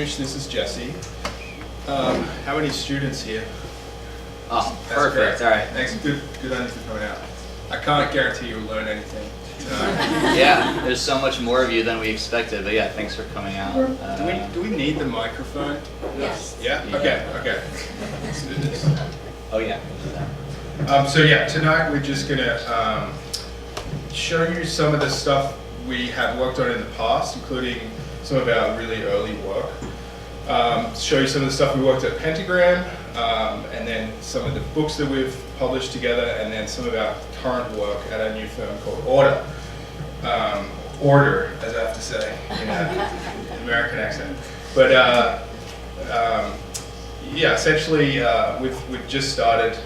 Hamish, this is Jesse. How many students here? Awesome, That's perfect, great. all right. Thanks, good on you for coming out. I can't guarantee you'll learn anything tonight. Yeah, there's so much more of you than we expected, but yeah, thanks for coming out. Do we need the microphone? Yes. Yeah? Yeah. Okay. Let's do this. Oh yeah. So yeah, tonight we're just gonna show you some of the stuff we have worked on in the past, including some of our really early work. Show you some of the stuff we worked at Pentagram, and then some of the books that we've published together, and then some of our current work at our new firm called Order. Order, as I have to say, in an American accent. But yeah, essentially we've just started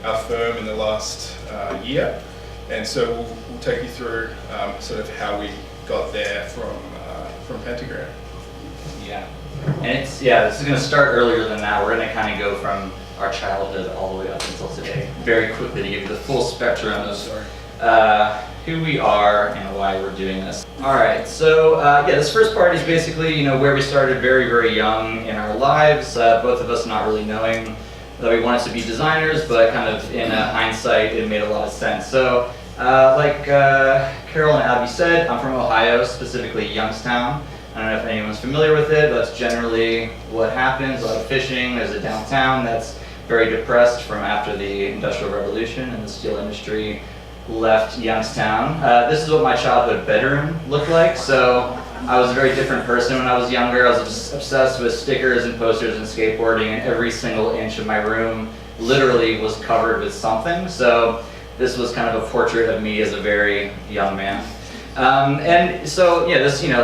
our firm in the last year, and so we'll take you through sort of how we got there from Pentagram. Yeah. And this is going to start earlier than that. We're going to kind of go from our childhood all the way up until today, very quickly, to give you the full spectrum of who we are and why we're doing this. All right, so this first part is basically, where we started very, very young in our lives, both of us not really knowing that we wanted to be designers, but kind of in hindsight, it made a lot of sense. So, like Carol and Abby said, I'm from Ohio, specifically Youngstown. I don't know if anyone's familiar with it, but that's generally what happens. A lot of fishing. There's a downtown that's very depressed from after the Industrial Revolution and the steel industry left Youngstown. This is what my childhood bedroom looked like. So I was a very different person when I was younger. I was just obsessed with stickers and posters and skateboarding, and every single inch of my room literally was covered with something. So this was kind of a portrait of me as a very young man. And so,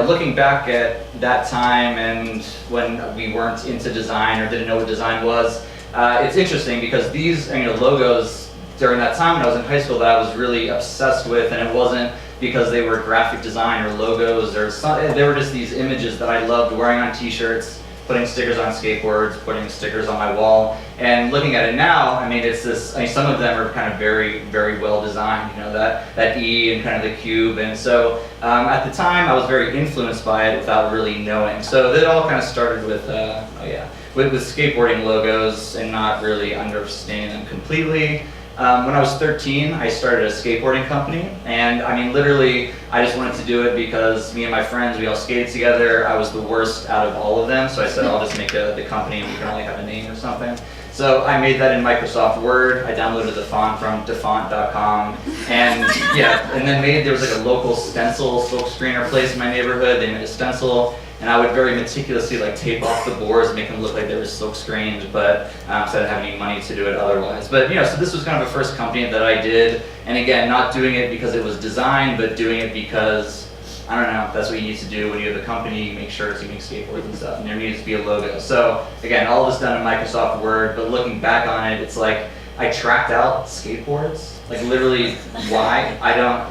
looking back at that time and when we weren't into design or didn't know what design was, it's interesting because these logos during that time when I was in high school that I was really obsessed with, and it wasn't because they were graphic design or logos or something. They were just these images that I loved wearing on t-shirts, putting stickers on skateboards, putting stickers on my wall. And looking at it now, it's this, some of them are kind of very, very well designed, that E and kind of the cube. And so at the time, I was very influenced by it without really knowing. So that all kind of started with skateboarding logos and not really understanding them completely. When I was 13, I started a skateboarding company, and literally, I just wanted to do it because me and my friends, we all skated together. I was the worst out of all of them, so I said I'll just make the company and we can only have a name or something. So I made that in Microsoft Word. I downloaded the font from defont.com, and and then there was like a local stencil silk screener place in my neighborhood. They made a stencil, and I would very meticulously tape off the boards and make them look like they were silk screened, but so I didn't have any money to do it otherwise. But so this was kind of the first company that I did, and again, not doing it because it was design, but doing it because, I don't know, that's what you need to do when you have a company. You make shirts, you make skateboards and stuff, and there needs to be a logo. So again, all this done in Microsoft Word, but looking back on it, it's like I tracked out skateboards. Like literally, why?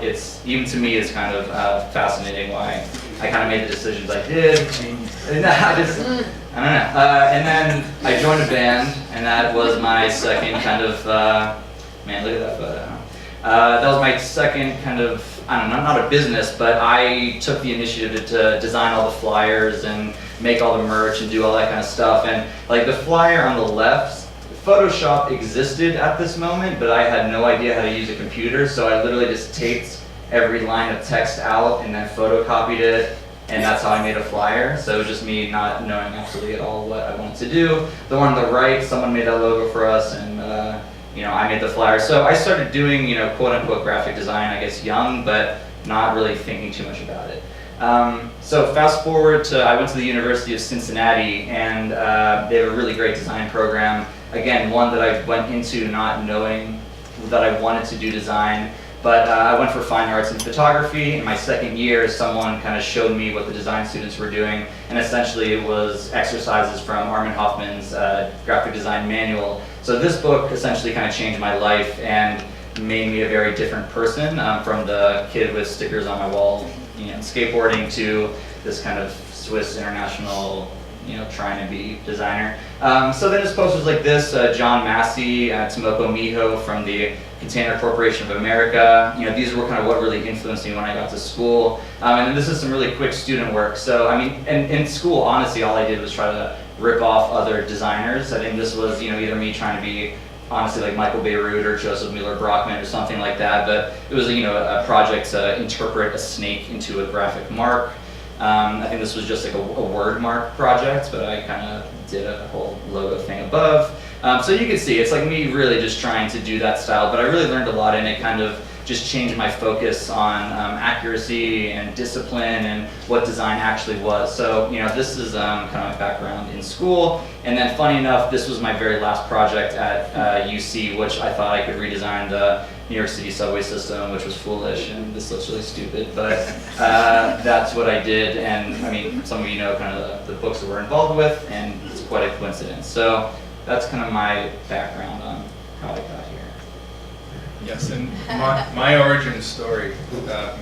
It's, even to me, it's kind of fascinating why I kind of made the decisions I did. And I don't know. And then I joined a band, and that was my second kind of, man, look at that photo. That was my second kind of, I don't know, not a business, but I took the initiative to design all the flyers and make all the merch and do all that kind of stuff. And like the flyer on the left, Photoshop existed at this moment, but I had no idea how to use a computer, so I literally just taped every line of text out and then photocopied it, and that's how I made a flyer. So it was just me not knowing absolutely at all what I wanted to do. The one on the right, someone made that logo for us, and I made the flyer. So I started doing, quote-unquote graphic design, I guess young, but not really thinking too much about it. So fast forward to, I went to the University of Cincinnati, and they have a really great design program. Again, one that I went into not knowing that I wanted to do design, but I went for fine arts and photography. In my second year, someone kind of showed me what the design students were doing, and essentially it was exercises from Armin Hoffman's graphic design manual. So this book essentially kind of changed my life and made me a very different person, from the kid with stickers on my wall, skateboarding, to this kind of Swiss international trying to be designer. So then it's posters like this, John Massey, Tomoko Miho from the Container Corporation of America. These were kind of what really influenced me when I got to school. And then this is some really quick student work. So, and in school, honestly, all I did was try to rip off other designers. I think this was, either me trying to be, honestly, like Michael Bierut or Joseph Mueller-Brockman or something like that. But it was, a project to interpret a snake into a graphic mark. I think this was just like a word mark project, but I kind of did a whole logo thing above. So you can see, it's like me really just trying to do that style, but I really learned a lot, and it kind of just changed my focus on accuracy and discipline and what design actually was. So, this is kind of my background in school. And then funny enough, this was my very last project at UC, which I thought I could redesign the New York City subway system, which was foolish, and this looks really stupid, but that's what I did. And some of you know kind of the books that we're involved with, and it's quite a coincidence. So that's kind of my background on how I got here. Yes, and my origin story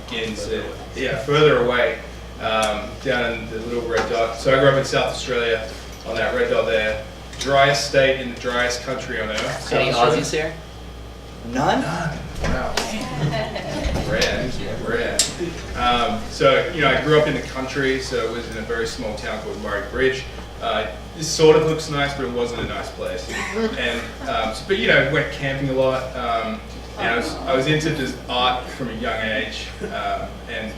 begins further away, down in the little red dot. So I grew up in South Australia, on that red dot there. Driest state in the driest country on earth. Any Aussies here? None? Wow. Rare. So, I grew up in the country, so it was in a very small town called Murray Bridge. This sort of looks nice, but it wasn't a nice place. And, went camping a lot. I was into art from a young age, and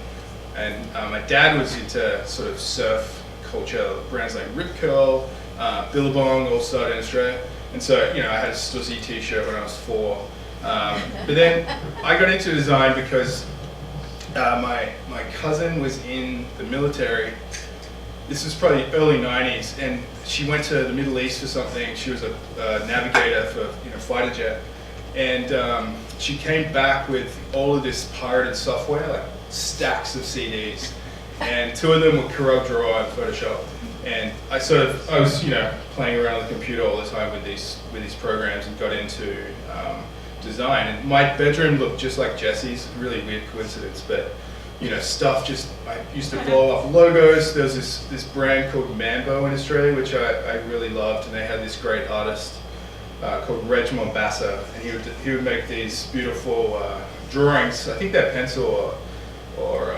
my dad was into sort of surf culture, brands like Rip Curl, Billabong, all started in Australia. And so, I had a Stussy t-shirt when I was 4. But then I got into design because my cousin was in the military. This was probably early 90s, and she went to the Middle East for something. She was a navigator for fighter jet. And she came back with all of this pirated software, like stacks of CDs. And 2 of them were CorelDRAW and Photoshop. And I was playing around on the computer all the time with these programs, and got into design. And my bedroom looked just like Jesse's. Really weird coincidence, but stuff I used to blow off logos. There was this brand called Mambo in Australia, which I really loved, and they had this great artist called Reg Mombassa, and he would make these beautiful drawings. I think they're pencil or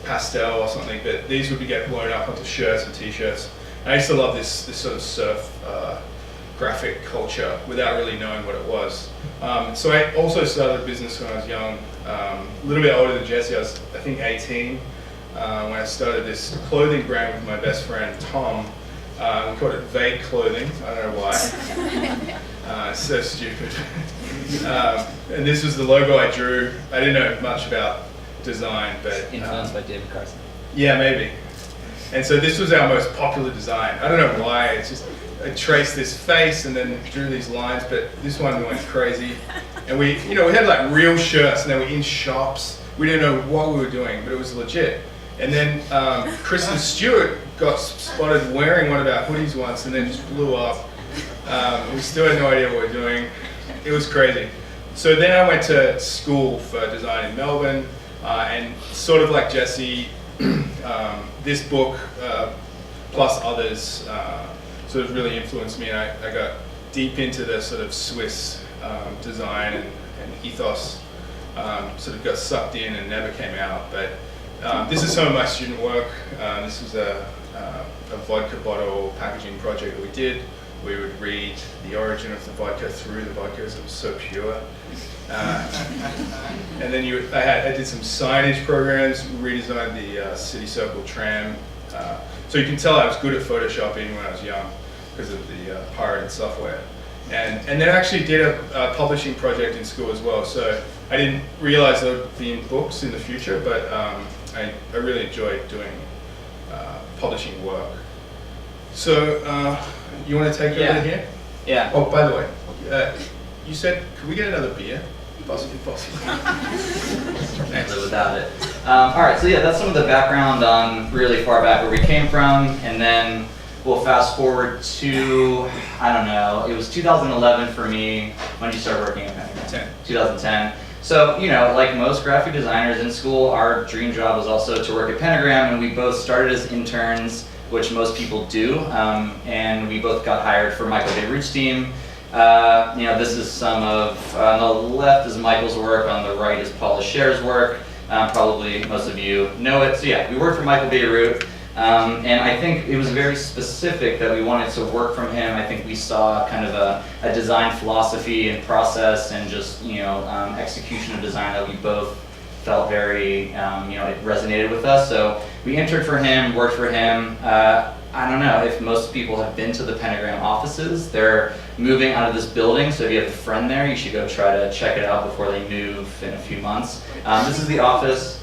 pastel or something, but these would get blown up onto shirts and t-shirts. And I used to love this sort of surf graphic culture without really knowing what it was. So I also started a business when I was young, a little bit older than Jesse. I was, I think, 18 when I started this clothing brand with my best friend, Tom. We called it Vague Clothing. I don't know why. It's so stupid. And this was the logo I drew. I didn't know much about design, but... Influenced by David Carson. Yeah, maybe. And so this was our most popular design. I don't know why. It's just... I traced this face and then drew these lines, but this one went crazy. And we had like real shirts, and they were in shops. We didn't know what we were doing, but it was legit. And then Kristen Stewart got spotted wearing one of our hoodies once, and then just blew up. We still had no idea what we were doing. It was crazy. So then I went to school for design in Melbourne, and sort of like Jesse, this book, plus others, sort of really influenced me, and I got deep into the sort of Swiss design and ethos, sort of got sucked in and never came out. But this is some of my student work. This was a vodka bottle packaging project that we did. We would read the origin of the vodka through the vodka, because it was so pure. And then I did some signage programs, redesigned the City Circle tram. So you can tell I was good at photoshopping when I was young because of the pirated software. And then I actually did a publishing project in school as well. So I didn't realize there would be in books in the future, but I really enjoyed doing publishing work. So you want to take over here? Yeah. Oh, by the way, you said, could we get another beer? Possibly. Can't live without it. All right, so yeah, that's some of the background on really far back where we came from, and then we'll fast forward to, I don't know, it was 2011 for me. When did you start working at Pentagram? 2010. So, like most graphic designers in school, our dream job was also to work at Pentagram, and we both started as interns, which most people do, and we both got hired for Michael Bierut's team. This is some of, on the left is Michael's work, on the right is Paula Scher's work. Probably most of you know it. So yeah, we worked for Michael Bierut, and I think it was very specific that we wanted to work from him. I think we saw kind of a design philosophy and process and just, execution of design that we both felt very, it resonated with us. So we entered for him, worked for him. I don't know if most people have been to the Pentagram offices. They're moving out of this building, so if you have a friend there, you should go try to check it out before they move in a few months. This is the office.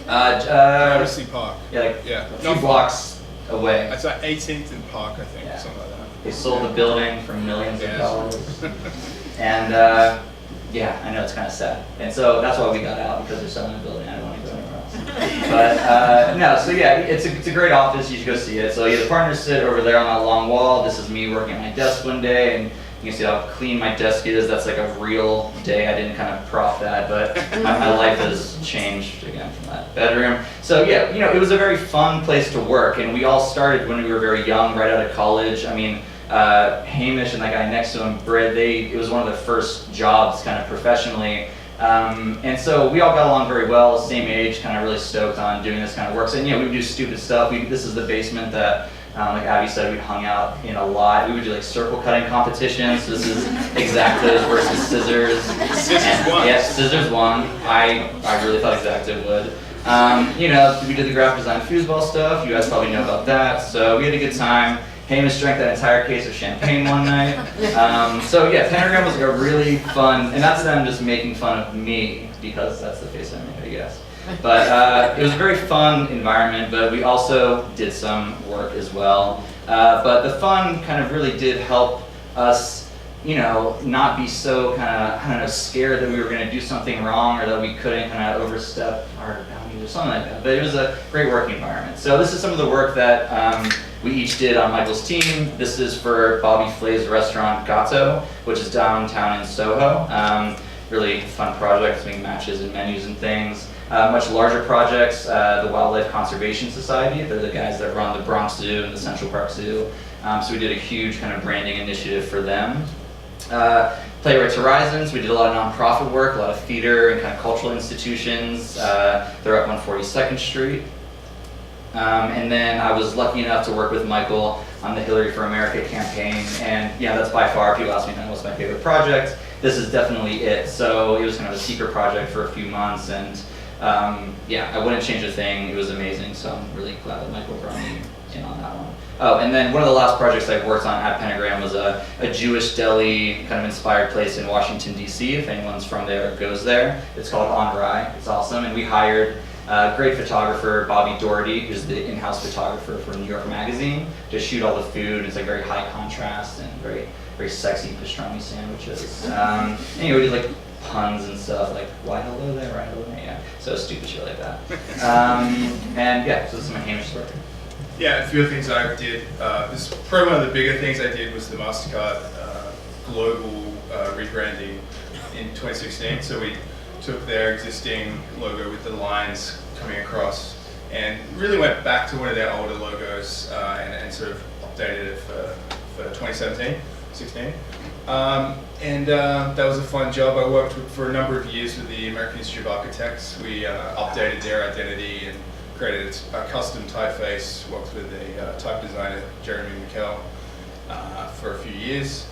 Privacy Park. Yeah, a few blocks away. It's like 18th and Park, I think, Yeah. something like that. They sold the building for millions of dollars. And I know it's kind of sad. And so that's why we got out, because they're selling the building. I don't want to go anywhere else. But no, so yeah, it's a great office. You should go see it. So the partners sit over there on that long wall. This is me working at my desk one day, and you can see how clean my desk is. That's like a real day. I didn't kind of prop that, but my life has changed again from that bedroom. So yeah, it was a very fun place to work, and we all started when we were very young, right out of college. I mean, Hamish and that guy next to him, Brad, it was one of their first jobs kind of professionally. And so we all got along very well, same age, kind of really stoked on doing this kind of work. So we would do stupid stuff. This is the basement that, like Abby said, we hung out in a lot. We would do like circle cutting competitions. So this is X-Actos versus scissors. Scissors won. Yeah, scissors won. I really thought X-Acto would. We did the graphic design foosball stuff. You guys probably know about that. So we had a good time. Hamish drank that entire case of champagne one night. Pentagram was like a really fun, and that's them just making fun of me, because that's the face I made, I guess. But it was a very fun environment, but we also did some work as well. But the fun kind of really did help us, not be so kind of, scared that we were going to do something wrong or that we couldn't kind of overstep our boundaries or something like that. But it was a great work environment. So this is some of the work that we each did on Michael's team. This is for Bobby Flay's restaurant Gatto, which is downtown in Soho. Really fun project, making matches and menus and things. Much larger projects, the Wildlife Conservation Society. They're the guys that run the Bronx Zoo and the Central Park Zoo. So we did a huge kind of branding initiative for them. Playwrights Horizons, we did a lot of nonprofit work, a lot of theater and kind of cultural institutions. They're up on 42nd Street. And then I was lucky enough to work with Michael on the Hillary for America campaign, and that's by far, people ask me when was my favorite project. This is definitely it. So it was kind of a secret project for a few months, and I wouldn't change a thing. It was amazing, so I'm really glad that Michael brought me in on that one. Oh, and then one of the last projects I worked on at Pentagram was a Jewish deli kind of inspired place in Washington, D.C. If anyone's from there or goes there, it's called On Rye. It's awesome, and we hired great photographer Bobby Doherty, who's the in-house photographer for New York Magazine, to shoot all the food. It's like very high contrast and very, very sexy pastrami sandwiches. We did like puns and stuff, like why hello there, right hello there, yeah. So stupid shit like that. So this is my Hamish work. Yeah, a few of the things I did. This probably one of the bigger things I did was the MasterCard global rebranding in 2016. So we took their existing logo with the lines coming across and really went back to one of their older logos and sort of updated it for 2017, 16. That was a fun job. I worked for a number of years with the American Institute of Architects. We updated their identity and created a custom typeface. Worked with a type designer, Jeremy McKell, for a few years.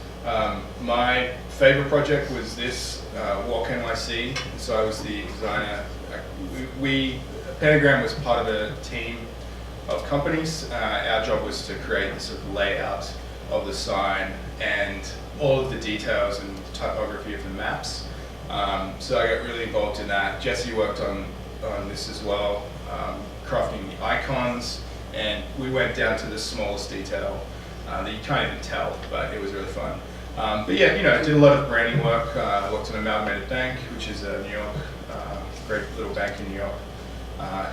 My favorite project was this, Walk NYC. So I was the designer. Pentagram was part of a team of companies. Our job was to create the sort of layout of the sign and all of the details and typography of the maps. So I got really involved in that. Jesse worked on this as well, crafting the icons, and we went down to the smallest detail that you can't even tell, but it was really fun. Did a lot of branding work. Worked on Amalgamated Bank, which is a New York, great little bank in New York.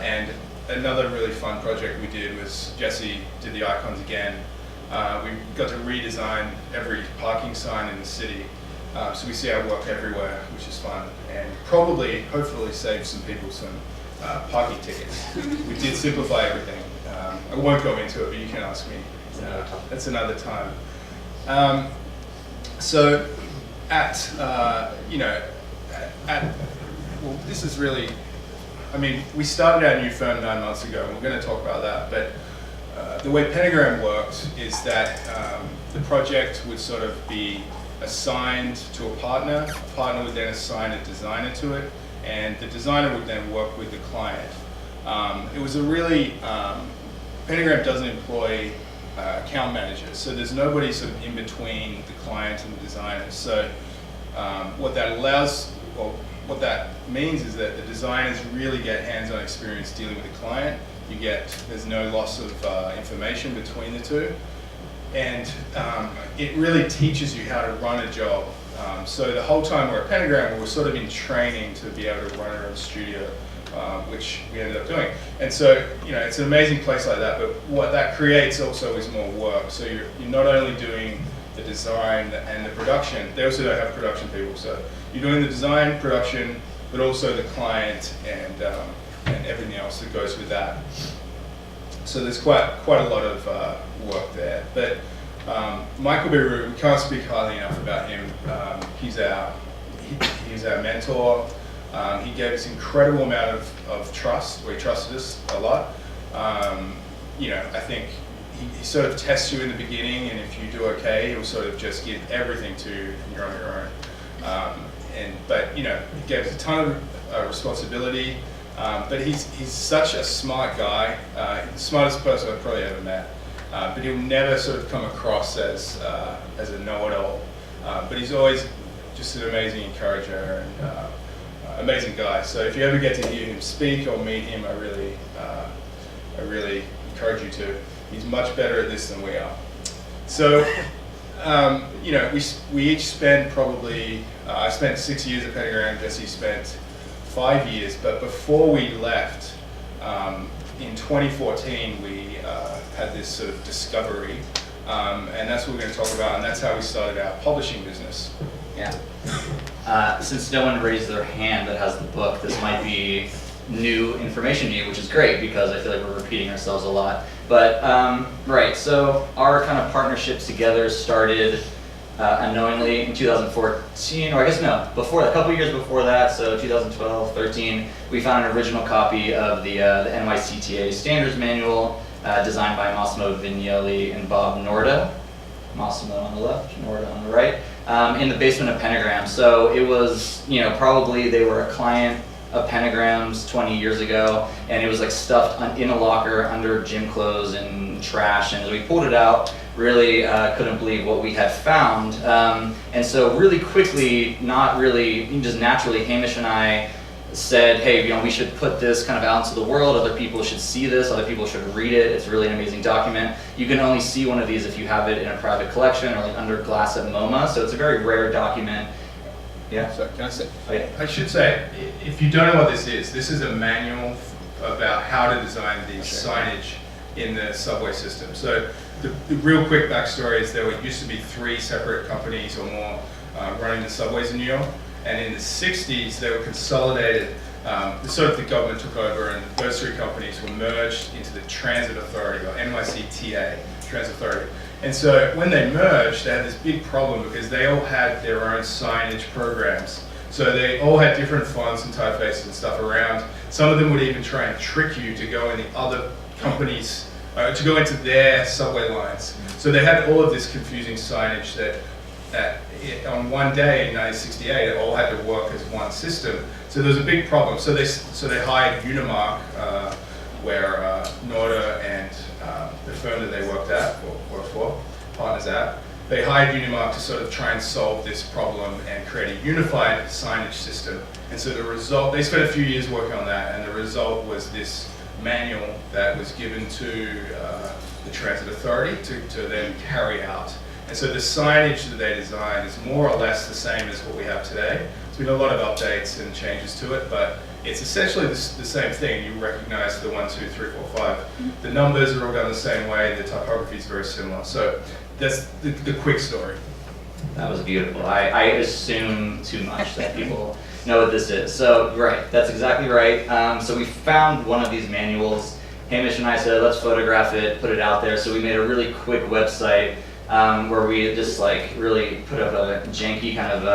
And another really fun project we did was Jesse did the icons again. We got to redesign every parking sign in the city. So we see our work everywhere, which is fun, and hopefully save some people some parking tickets. We did simplify everything. I won't go into it, but you can ask me. That's another time. So well, this is really, I mean, we started our new firm 9 months ago, and we're going to talk about that, but the way Pentagram works is that the project would sort of be assigned to a partner would then assign a designer to it, and the designer would then work with the client. It was a really, Pentagram doesn't employ account managers, so there's nobody sort of in between the client and the designer. So what that means is that the designers really get hands-on experience dealing with the client. There's no loss of information between the two, and it really teaches you how to run a job. So the whole time we're at Pentagram, we're sort of in training to be able to run our own studio, which we ended up doing. And so, it's an amazing place like that, but what that creates also is more work. So you're not only doing the design and the production, they also don't have production people, so you're doing the design, production, but also the client and everything else that goes with that. So there's quite a lot of work there. But Michael Bierut, we can't speak highly enough about him. He's our mentor. He gave us incredible amount of trust, where he trusted us a lot. I think he sort of tests you in the beginning, and if you do okay, he'll sort of just give everything to you, and you're on your own. But he gave us a ton of responsibility. But he's such a smart guy, the smartest person I've probably ever met. But he'll never sort of come across as a know-it-all. But he's always just an amazing encourager and amazing guy. So if you ever get to hear him speak or meet him, I really encourage you to. He's much better at this than we are. So, we each spent probably, I spent 6 years at Pentagram, Jesse spent 5 years, but before we left, in 2014, we had this sort of discovery, and that's what we're going to talk about, and that's how we started our publishing business. Yeah. Since no one raised their hand that has the book, this might be new information to you, which is great because I feel like we're repeating ourselves a lot. But right, so our kind of partnership together started unknowingly in 2014, or I guess no, before that, a couple years before that, so 2012, 13, we found an original copy of the NYCTA Standards Manual designed by Massimo Vignelli and Bob Norda. Massimo on the left, Norda on the right, in the basement of Pentagram. So it was, probably they were a client of Pentagram's 20 years ago, and it was like stuffed in a locker under gym clothes and trash, and we pulled it out, really couldn't believe what we had found, and so really quickly, not really, just naturally, Hamish and I said, hey, we should put this kind of out into the world, other people should see this, other people should read it, it's really an amazing document. You can only see one of these if you have it in a private collection or like under glass at MoMA, so it's a very rare document. Yeah. So can I say? Oh, yeah. I should say, if you don't know what this is a manual about how to design the signage in the subway system. So the real quick backstory is there used to be 3 separate companies or more running the subways in New York, and in the 60s they were consolidated. The government took over, and those 3 companies were merged into the Transit Authority, or NYCTA, Transit Authority. And so when they merged, they had this big problem because they all had their own signage programs. So they all had different fonts and typefaces and stuff around. Some of them would even try and trick you to go in the other companies, to go into their subway lines. So they had all of this confusing signage that on one day in 1968, it all had to work as one system. So there was a big problem. So they hired Unimark, where Norda and the firm that they worked for, partners at, they hired Unimark to sort of try and solve this problem and create a unified signage system. And so the result, they spent a few years working on that, and the result was this manual that was given to the Transit Authority to then carry out. And so the signage that they designed is more or less the same as what we have today. There's been a lot of updates and changes to it, but it's essentially the same thing. You recognize the 1, 2, 3, 4, 5. The numbers are all done the same way. The typography is very similar. So that's the quick story. That was beautiful. I assume too much that people know what this is. So right, that's exactly right. So we found one of these manuals, Hamish and I said, let's photograph it, put it out there. So we made a really quick website where we just like really put up a janky kind of,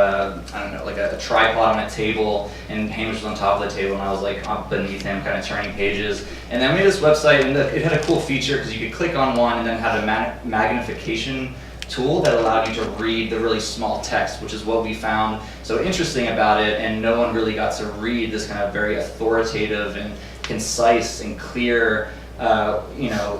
I don't know, like a tripod on a table, and Hamish was on top of the table and I was like up beneath him kind of turning pages. And then we made this website, and it had a cool feature because you could click on one and then had a magnification tool that allowed you to read the really small text, which is what we found so interesting about it, and no one really got to read this kind of very authoritative and concise and clear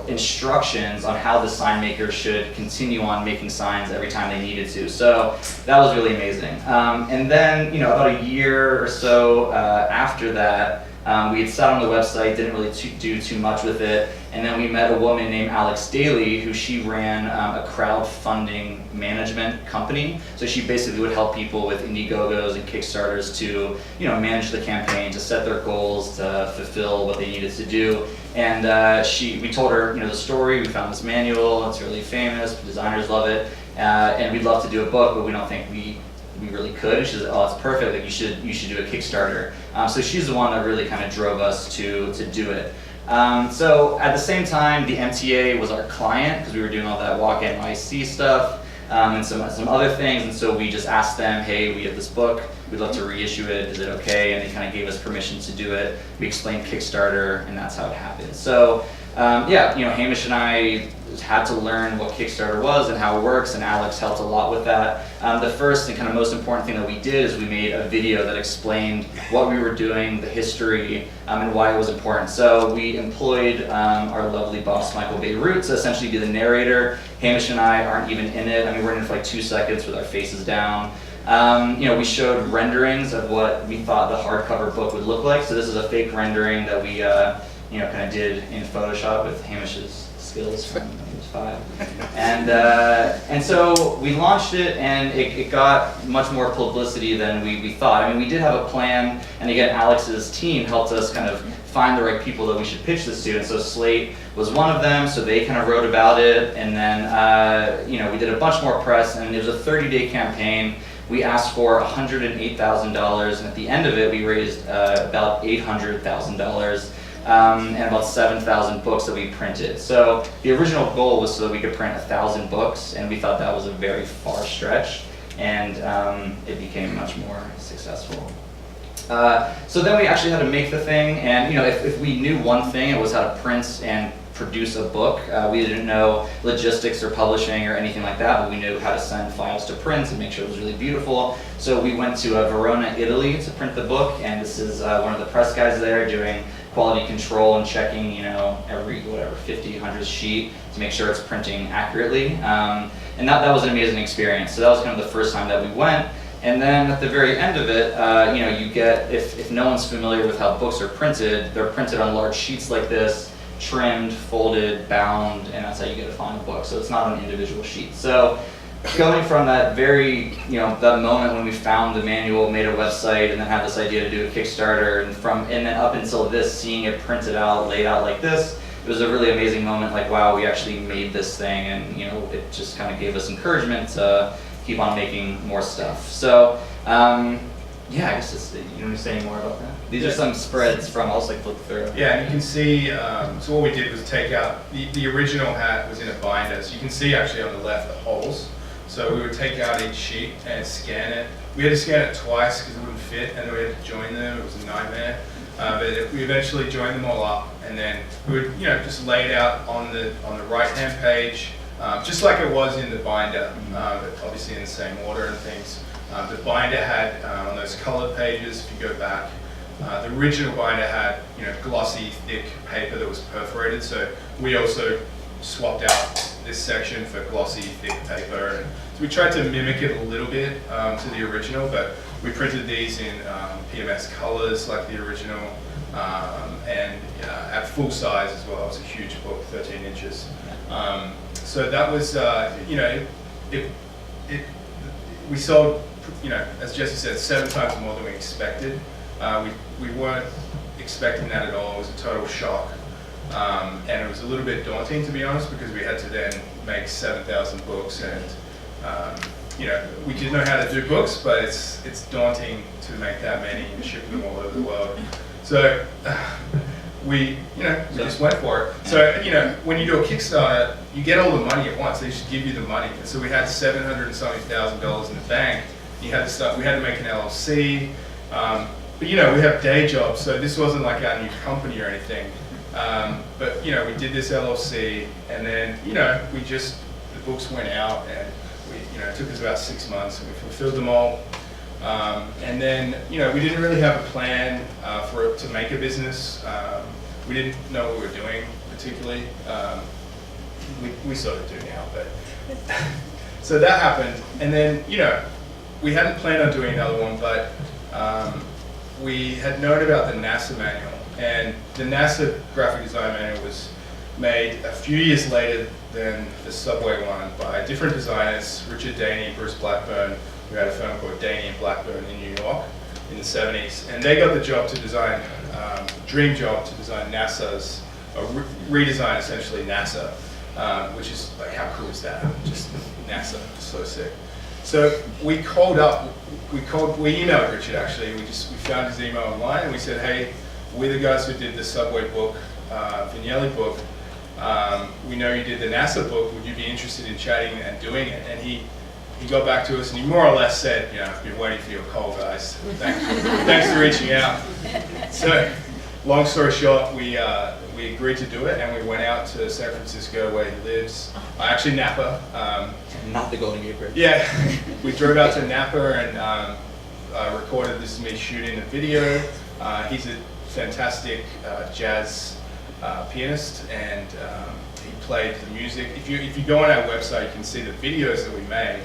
instructions on how the sign maker should continue on making signs every time they needed to. So that was really amazing. And then, about a year or so after that, we had sat on the website, didn't really do too much with it, and then we met a woman named Alex Daly, who she ran a crowdfunding management company. So she basically would help people with Indiegogos and Kickstarters to, manage the campaign, to set their goals, to fulfill what they needed to do. And we told her, the story. We found this manual. It's really famous. Designers love it, and we'd love to do a book, but we don't think we really could. And she said, "Oh, it's perfect. Like you should do a Kickstarter." So she's the one that really kind of drove us to do it. So at the same time, the MTA was our client because we were doing all that walk NYC stuff and some other things. And so we just asked them, "Hey, we have this book. We'd love to reissue it. Is it okay?" And they kind of gave us permission to do it. We explained Kickstarter, and that's how it happened. So Hamish and I had to learn what Kickstarter was and how it works, and Alex helped a lot with that. The first and kind of most important thing that we did is we made a video that explained what we were doing, the history, and why it was important. So we employed our lovely boss, Michael Bierut, to essentially be the narrator. Hamish and I aren't even in it. I mean, we're in it for like 2 seconds with our faces down. We showed renderings of what we thought the hardcover book would look like. So this is a fake rendering that we kind of did in Photoshop with Hamish's skills from when he was 5. And so we launched it, and it got much more publicity than we thought. I mean, we did have a plan, and again, Alex's team helped us kind of find the right people that we should pitch this to. And so Slate was one of them, so they kind of wrote about it. And then, we did a bunch more press, and it was a 30-day campaign. We asked for $108,000, and at the end of it, we raised about $800,000. And about 7,000 books that we printed. So the original goal was so that we could print 1,000 books, and we thought that was a very far stretch, and it became much more successful. So then we actually had to make the thing, and if we knew one thing, it was how to print and produce a book. We didn't know logistics or publishing or anything like that, but we knew how to send files to print and make sure it was really beautiful. So we went to Verona, Italy to print the book, and this is one of the press guys there doing quality control and checking, every 50, 100 sheet to make sure it's printing accurately. And that was an amazing experience. So that was kind of the first time that we went. And then at the very end of it, you get, if no one's familiar with how books are printed, they're printed on large sheets like this, trimmed, folded, bound, and that's how you get a final book. So it's not an individual sheet. So going from that very, that moment when we found the manual, made a website, and then had this idea to do a Kickstarter, and then up until this, seeing it printed out, laid out like this, it was a really amazing moment. Like, wow, we actually made this thing, and it just kind of gave us encouragement to keep on making more stuff. So, I guess you want to say any more about that? These are some spreads from, I'll just flip through. Yeah, and you can see, so what we did was take out, the original hat was in a binder, so you can see actually on the left the holes. So we would take out each sheet and scan it. We had to scan it twice because it wouldn't fit, and then we had to join them. It was a nightmare. But we eventually joined them all up, and then we would, just lay it out on the right-hand page, just like it was in the binder, but obviously in the same order and things. The binder had on those colored pages, if you go back, the original binder had glossy, thick paper that was perforated. So we also swapped out this section for glossy, thick paper. And so we tried to mimic it a little bit to the original, but we printed these in PMS colors like the original, and at full size as well. It was a huge book, 13 inches. So that was, we sold, as Jesse said, 7 times more than we expected. We weren't expecting that at all. It was a total shock. And it was a little bit daunting, to be honest, because we had to then make 7,000 books, and we did know how to do books, but it's daunting to make that many and ship them all over the world. So we just went for it. So, when you do a Kickstarter, you get all the money at once. They just give you the money. And so we had $700 and something thousand in the bank. You had to start. We had to make an LLC. But we have day jobs, so this wasn't like our new company or anything. But we did this LLC, and then the books went out, and it took us about 6 months, and we fulfilled them all. And then we didn't really have a plan for it to make a business. We didn't know what we were doing particularly. We sort of do now, but so that happened, and then we hadn't planned on doing another one, but we had known about the NASA manual, and the NASA graphic design manual was made a few years later than the Subway one by different designers, Richard Daney, Bruce Blackburn, who had a firm called Daney and Blackburn in New York in the 70s. And they got the job to design, dream job to design NASA's, or redesign essentially NASA, which is like, how cool is that? Just NASA, so sick. So we emailed Richard actually. We found his email online, and we said, hey, we're the guys who did the Subway book, Vignelli book. We know you did the NASA book. Would you be interested in chatting and doing it? And he got back to us, and he more or less said, I've been waiting for your call, guys. Thanks for reaching out. So, long story short, we agreed to do it, and we went out to San Francisco where he lives. Actually, Napa. Not the Golden Gate Bridge. Yeah, we drove out to Napa and recorded. This is me shooting a video. He's a fantastic jazz pianist, and he played the music. If you go on our website, you can see the videos that we made.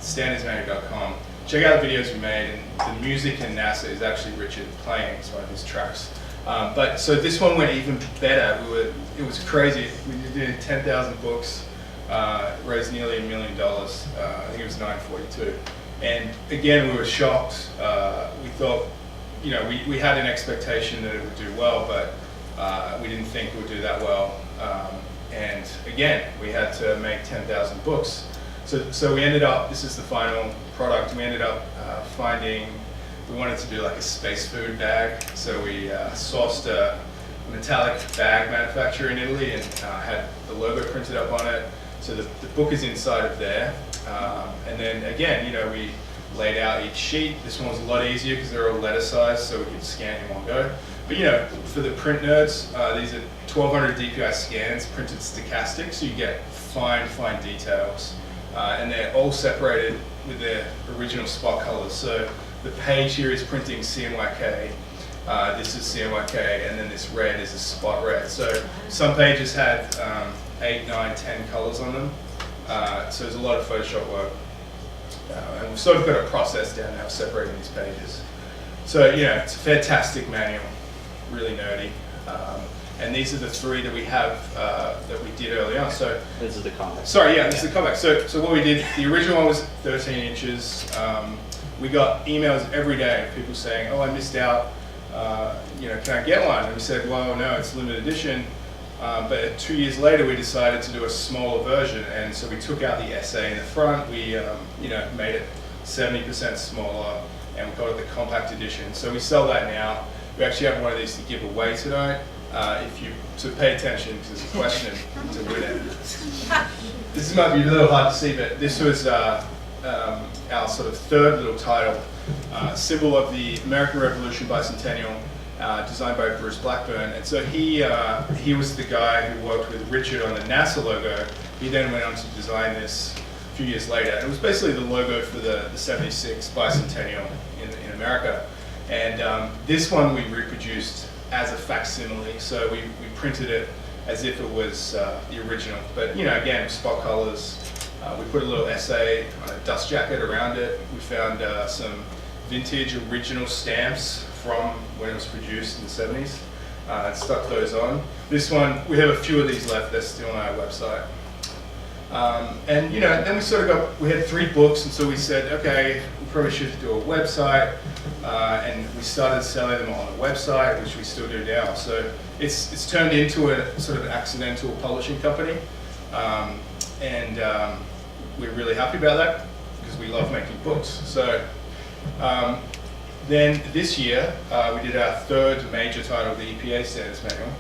standardsmanual.com. Check out the videos we made, and the music in NASA is actually Richard playing. It's one of his tracks. But so this one went even better. It was crazy. We did 10,000 books, raised nearly $1 million. I think it was 942. And again, we were shocked. We thought, we had an expectation that it would do well, but we didn't think it would do that well. And again, we had to make 10,000 books. So we ended up, this is the final product, we ended up we wanted to do like a space food bag. So we sourced a metallic bag manufacturer in Italy and had the logo printed up on it. So the book is inside of there. And then again, we laid out each sheet. This one was a lot easier because they're all letter size, so we could scan in one go. But for the print nerds, these are 1200 DPI scans, printed stochastic, so you get fine details. And they're all separated with their original spot colors. So the page here is printing CMYK, this is CMYK, and then this red is a spot red. So some pages had 8, 9, 10 colors on them. So there's a lot of Photoshop work. And we've sort of got a process down now separating these pages. So it's a fantastic manual, really nerdy. And these are the 3 that we have that we did early on. So This is the comic. sorry, yeah, this is the comic. So what we did, the original one was 13 inches. We got emails every day of people saying, "Oh, I missed out. Can I get one?" And we said, "Well, no, it's limited edition." But 2 years later, we decided to do a smaller version, and so we took out the essay in the front. We, made it 70% smaller, and we called it the compact edition. So we sell that now. We actually have one of these to give away tonight. To pay attention, because there's a question to win it. This might be a little hard to see, but this was our sort of 3rd little title, symbol of the American Revolution bicentennial, designed by Bruce Blackburn. And so he was the guy who worked with Richard on the NASA logo. He then went on to design this a few years later. It was basically the logo for the 76 bicentennial in America. And this one we reproduced as a facsimile, so we printed it as if it was the original. But again, spot colors. We put a little essay on a dust jacket around it. We found some vintage original stamps from when it was produced in the 70s and stuck those on. This one, we have a few of these left. They're still on our website. And then we had 3 books, and so we said, okay, we probably should do a website, and we started selling them on the website, which we still do now. So it's turned into a sort of accidental publishing company, and we're really happy about that because we love making books. So Then this year, we did our third major title of the EPA standards manual.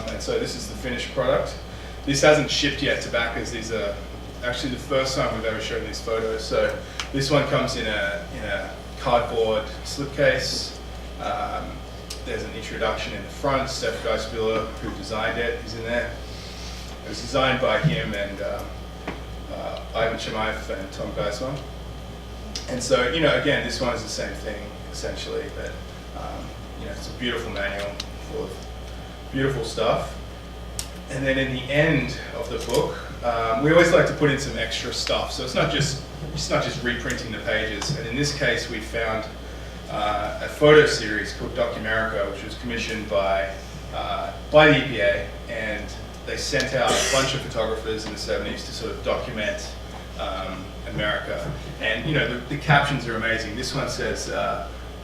And so this is the finished product. This hasn't shipped yet to backers. These are actually the first time we've ever shown these photos. So this one comes in a cardboard slipcase. There's an introduction in the front. Steph Geisbiller, who designed it, is in there. It was designed by him and Ivan Shemaev and Tom Geisman. And so, again, this one is the same thing, essentially, but, it's a beautiful manual full of beautiful stuff. And then in the end of the book, we always like to put in some extra stuff. So it's not just reprinting the pages. And in this case, we found a photo series called Documerica, which was commissioned by the EPA, and they sent out a bunch of photographers in the 70s to sort of document America. And the captions are amazing. This one says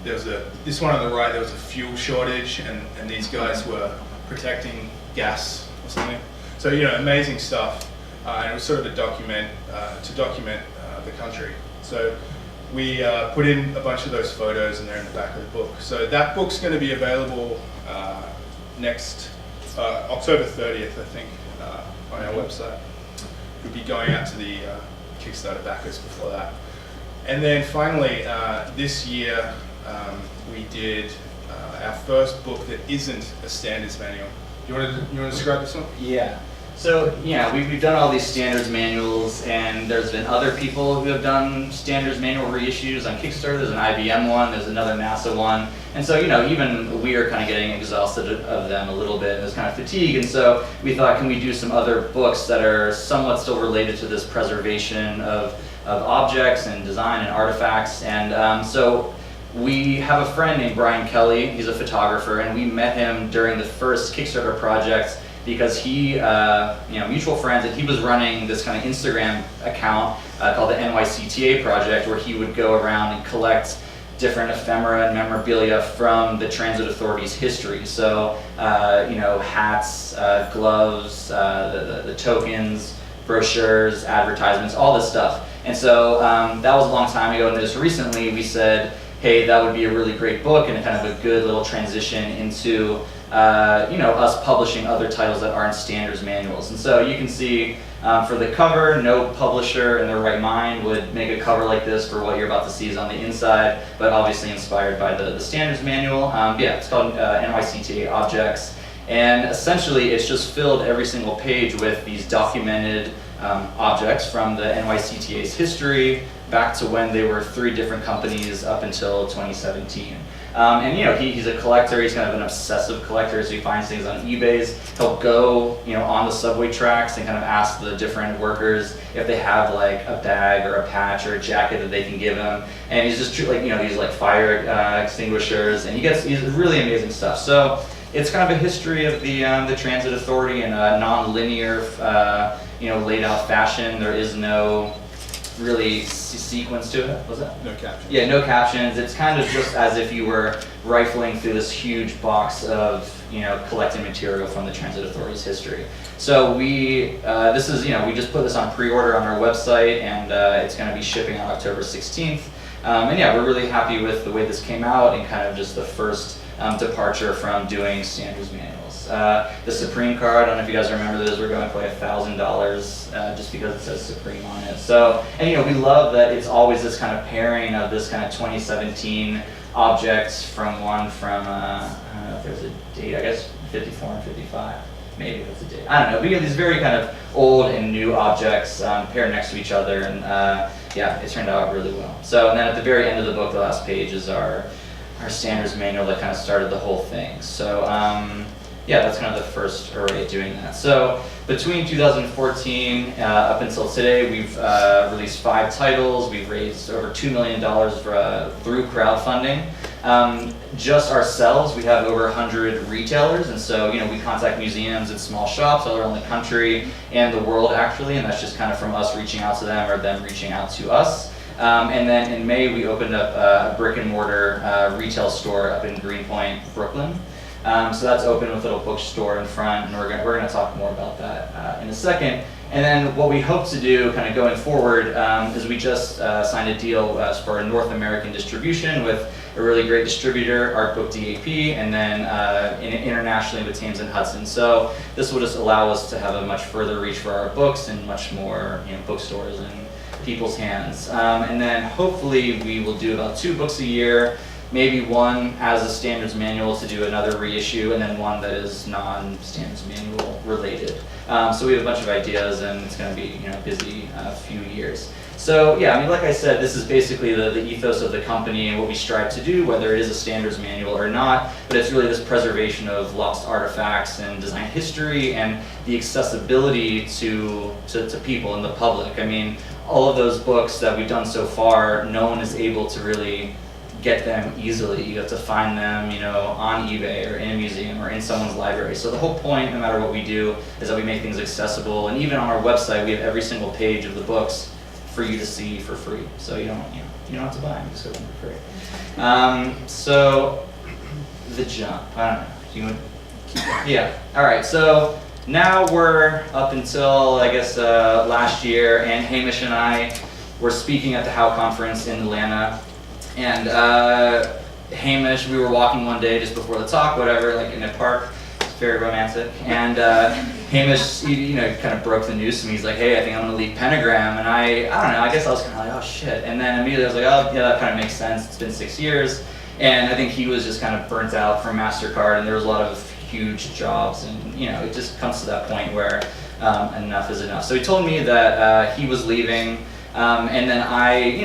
this one on the right, there was a fuel shortage, and these guys were protecting gas or something. So amazing stuff. And it was sort of to document the country. So we put in a bunch of those photos, and they're in the back of the book. So that book's going to be available next October 30th, I think, on our website. We'll be going out to the Kickstarter backers before that. And then finally, this year, we did our first book that isn't a standards manual. You want to describe this one? Yeah. So, we've done all these standards manuals, and there's been other people who have done standards manual reissues on Kickstarter. There's an IBM one, there's another NASA one. And so, even we are kind of getting exhausted of them a little bit, and there's kind of fatigue. And so we thought, can we do some other books that are somewhat still related to this preservation of objects and design and artifacts? And so we have a friend named Brian Kelly. He's a photographer, and we met him during the first Kickstarter project because he, mutual friends, and he was running this kind of Instagram account called the NYCTA Project, where he would go around and collect different ephemera and memorabilia from the Transit Authority's history. So, hats, gloves, the tokens, brochures, advertisements, all this stuff. And so that was a long time ago, and just recently we said, hey, that would be a really great book and kind of a good little transition into us publishing other titles that aren't standards manuals. And so you can see for the cover, no publisher in their right mind would make a cover like this for what you're about to see is on the inside, but obviously inspired by the standards manual. It's called NYCTA Objects. And essentially it's just filled every single page with these documented objects from the NYCTA's history back to when they were 3 different companies up until 2017. He's a collector. He's kind of an obsessive collector, so he finds things on eBay's. He'll go, on the subway tracks and kind of ask the different workers if they have like a bag or a patch or a jacket that they can give him. And he's just these like fire extinguishers, and he's really amazing stuff. So it's kind of a history of the Transit Authority in a non-linear, laid out fashion. There is no really sequence to it. Was that? No captions. Yeah, no captions. It's kind of just as if you were rifling through this huge box of collected material from the Transit Authority's history. So we just put this on pre-order on our website, and it's going to be shipping on October 16th. We're really happy with the way this came out and kind of just the first departure from doing standards manuals. The Supreme card, I don't know if you guys remember this, we're going for like $1,000 just because it says Supreme on it. So, and we love that it's always this kind of pairing of this kind of 2017 objects from I don't know if there's a date, I guess 54 and 55. Maybe that's a date. I don't know. We get these very kind of old and new objects paired next to each other, and it turned out really well. So, and then at the very end of the book, the last page is our standards manual that kind of started the whole thing. So, that's kind of the first array doing that. So, between 2014 up until today, we've released 5 titles. We've raised over $2 million through crowdfunding. Just ourselves, we have over 100 retailers, and so we contact museums and small shops all around the country and the world actually, and that's just kind of from us reaching out to them or them reaching out to us. And then in May, we opened up a brick and mortar retail store up in Greenpoint, Brooklyn. So that's open with a little bookstore in front, and we're gonna talk more about that in a second. And then what we hope to do kind of going forward is we just signed a deal for a North American distribution with a really great distributor, Art Book DAP, and then internationally with Thames and Hudson. So this will just allow us to have a much further reach for our books and much more bookstores and people's hands. And then hopefully we will do about 2 books a year, maybe one as a standards manual to do another reissue, and then one that is non-standards manual related. So we have a bunch of ideas, and it's going to be a busy few years. So yeah, I mean, like I said, this is basically the ethos of the company and what we strive to do, whether it is a standards manual or not, but it's really this preservation of lost artifacts and design history and the accessibility to people and the public. I mean, all of those books that we've done so far, no one is able to really get them easily. You have to find them, on eBay or in a museum or in someone's library. So the whole point, no matter what we do, is that we make things accessible. And even on our website, we have every single page of the books for you to see for free. So you don't have to buy them; just go them for free. So the jump. I don't know. Do you want to keep going? Yeah. All right. So now we're up until I guess last year, and Hamish and I were speaking at the Howe conference in Atlanta. And Hamish, we were walking one day just before the talk, whatever, like in a park. It's very romantic. And Hamish, kind of broke the news to me. He's like, "Hey, I think I'm gonna leave Pentagram." And I don't know. I guess I was kind of like, "Oh shit!" And then immediately I was like, "Oh yeah, that kind of makes sense. It's been 6 years." And I think he was just kind of burnt out from MasterCard, and there was a lot of huge jobs, and it just comes to that point where enough is enough. So he told me that he was leaving, and then I,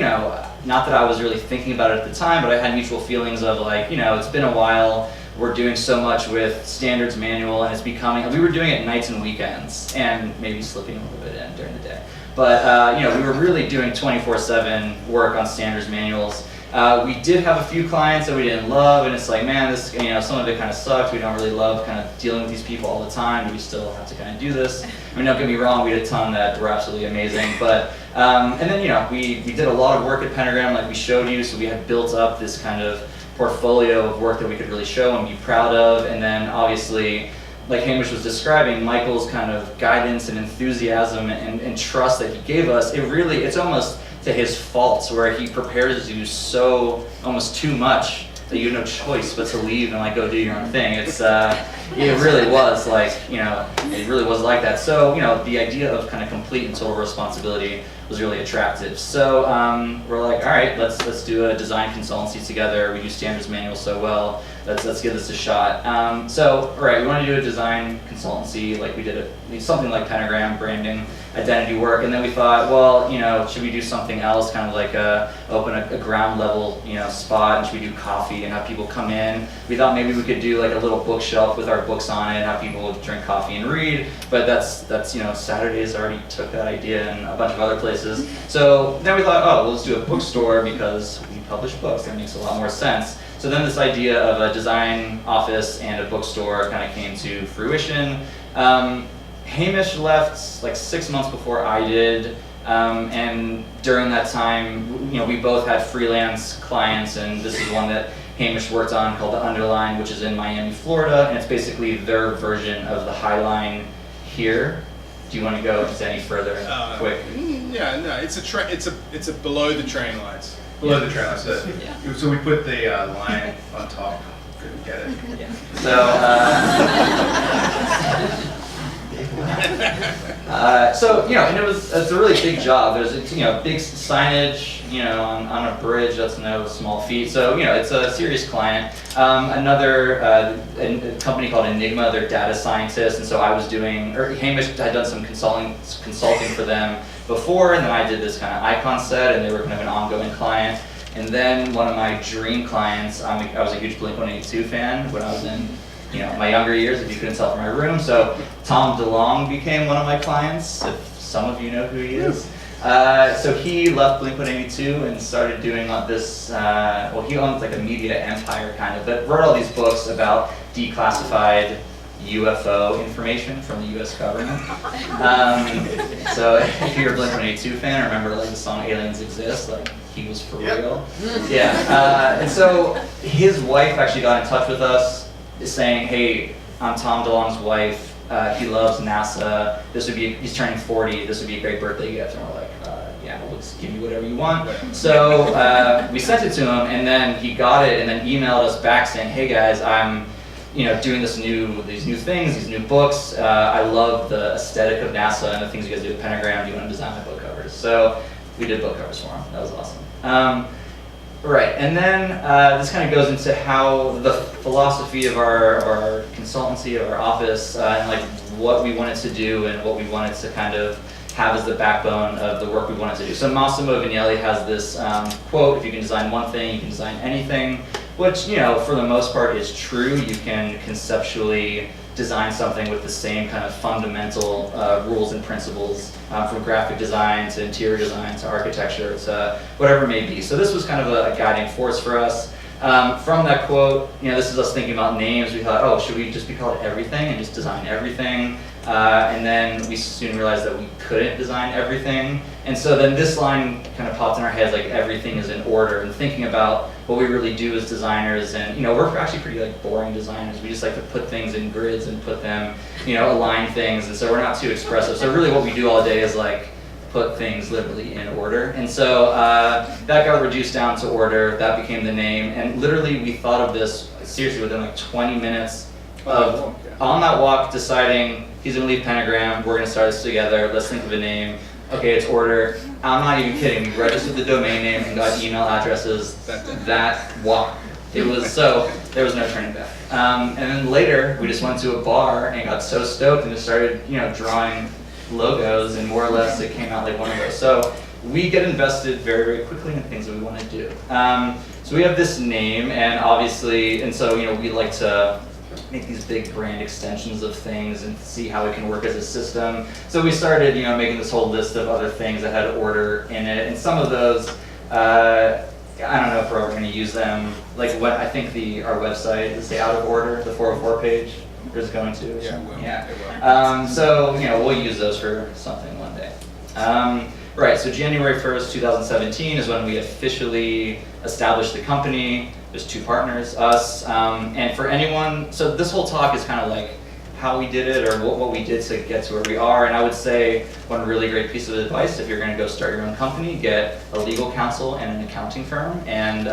not that I was really thinking about it at the time, but I had mutual feelings of like, it's been a while, we're doing so much with standards manual, and it's becoming, we were doing it nights and weekends, and maybe slipping a little bit in during the day. But, we were really doing 24/7 work on standards manuals. We did have a few clients that we didn't love, and it's like, man, this, some of it kind of sucked. We don't really love kind of dealing with these people all the time. Do we still have to kind of do this? I mean, don't get me wrong, we did a ton that were absolutely amazing, but, and then, we did a lot of work at Pentagram, like we showed you, so we had built up this kind of portfolio of work that we could really show and be proud of, and then obviously, like Hamish was describing, Michael's kind of guidance and enthusiasm and trust that he gave us, it's almost to his faults, where he prepares you so almost too much that you have no choice but to leave and like go do your own thing. It's it really was like it really was like that. So the idea of kind of complete and total responsibility was really attractive. So we're like, all right, let's do a design consultancy together. We do standards manuals so well. Let's give this a shot. So all right, we want to do a design consultancy, like we did something like Pentagram, branding, identity work, and then we thought, well, should we do something else, kind of like open a ground level, spot, and should we do coffee and have people come in? We thought maybe we could do like a little bookshelf with our books on it and have people drink coffee and read, but that's Saturdays already took that idea and a bunch of other places. So then we thought, oh, well, let's do a bookstore because we publish books. That makes a lot more sense. So then this idea of a design office and a bookstore kind of came to fruition. Hamish left like 6 months before I did, and during that time, we both had freelance clients, and this is one that Hamish worked on called The Underline, which is in Miami, Florida, and it's basically their version of the High Line here. Do you want to go into any further quick? Yeah, no, it's a below the train lines. Below the train lines. So we put the line on top. Couldn't get it. Yeah. So, and it's a really big job. There's big signage, on a bridge that's no small feat. So, it's a serious client. Another a company called Enigma, they're data scientists, and so Hamish had done some consulting for them before, and then I did this kind of icon set, and they were kind of an ongoing client. And then one of my dream clients, I was a huge Blink-182 fan when I was in my younger years, if you couldn't tell from my room. So Tom DeLonge became one of my clients, if some of you know who he is. So he left Blink-182 and started doing this, he owns like a media empire kind of, but wrote all these books about declassified UFO information from the US government. So if you're a Blink-182 fan, remember like the song Aliens Exist, like he was for real. Yeah, and so his wife actually got in touch with us saying, hey, I'm Tom DeLonge's wife, he loves NASA. He's turning 40. This would be a great birthday gift. And we're like, yeah, we'll just give you whatever you want. So we sent it to him, and then he got it, and then emailed us back saying, hey guys, I'm doing these new things, these new books. I love the aesthetic of NASA and the things you guys do at Pentagram. Do you want to design my book covers? So we did book covers for him. That was awesome. Right, and then this kind of goes into how the philosophy of our consultancy, of our office, and like what we wanted to do and what we wanted to kind of have as the backbone of the work we wanted to do. So Massimo Vignelli has this quote: if you can design one thing, you can design anything, which, for the most part is true. You can conceptually design something with the same kind of fundamental rules and principles, from graphic design to interior design to architecture to whatever it may be. So this was kind of a guiding force for us. From that quote, this is us thinking about names. We thought, oh, should we just be called everything and just design everything? And then we soon realized that we couldn't design everything. And so then this line kind of popped in our heads, like everything is in order, and thinking about what we really do as designers. And we're actually pretty like boring designers. We just like to put things in grids and put them, align things. And so we're not too expressive. So really what we do all day is like put things literally in order. And so that got reduced down to order. That became the name. And literally we thought of this seriously within like 20 minutes of on that walk deciding he's gonna leave Pentagram, we're gonna start this together, let's think of a name. Okay, it's order. I'm not even kidding, we registered the domain name and got email addresses that walk. It was so, there was no turning back. And then later, we just went to a bar and got so stoked and just started, drawing logos, and more or less it came out like one of those. So we get invested very, very quickly in things that we want to do. So we have this name, and obviously, and so, we like to make these big brand extensions of things and see how it can work as a system. So we started, making this whole list of other things that had order in it, and some of those, I don't know if we're ever going to use them. Like what I think our website is the out of order, the 404 page is going to. Yeah, it will. Yeah. So we'll use those for something one day. Right. So January 1st, 2017 is when we officially established the company. There's two partners, us, and for anyone, so this whole talk is kind of like how we did it or what we did to get to where we are. And I would say one really great piece of advice, if you're going to go start your own company, get a legal counsel and an accounting firm. And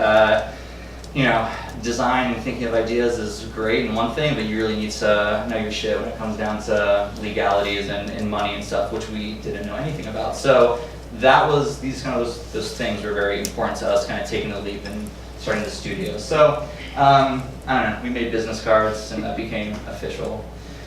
design and thinking of ideas is great and one thing, but you really need to know your shit when it comes down to legalities and money and stuff, which we didn't know anything about. So that was, those things were very important to us, kind of taking the leap and starting the studio. So, I don't know, we made business cards and that became official.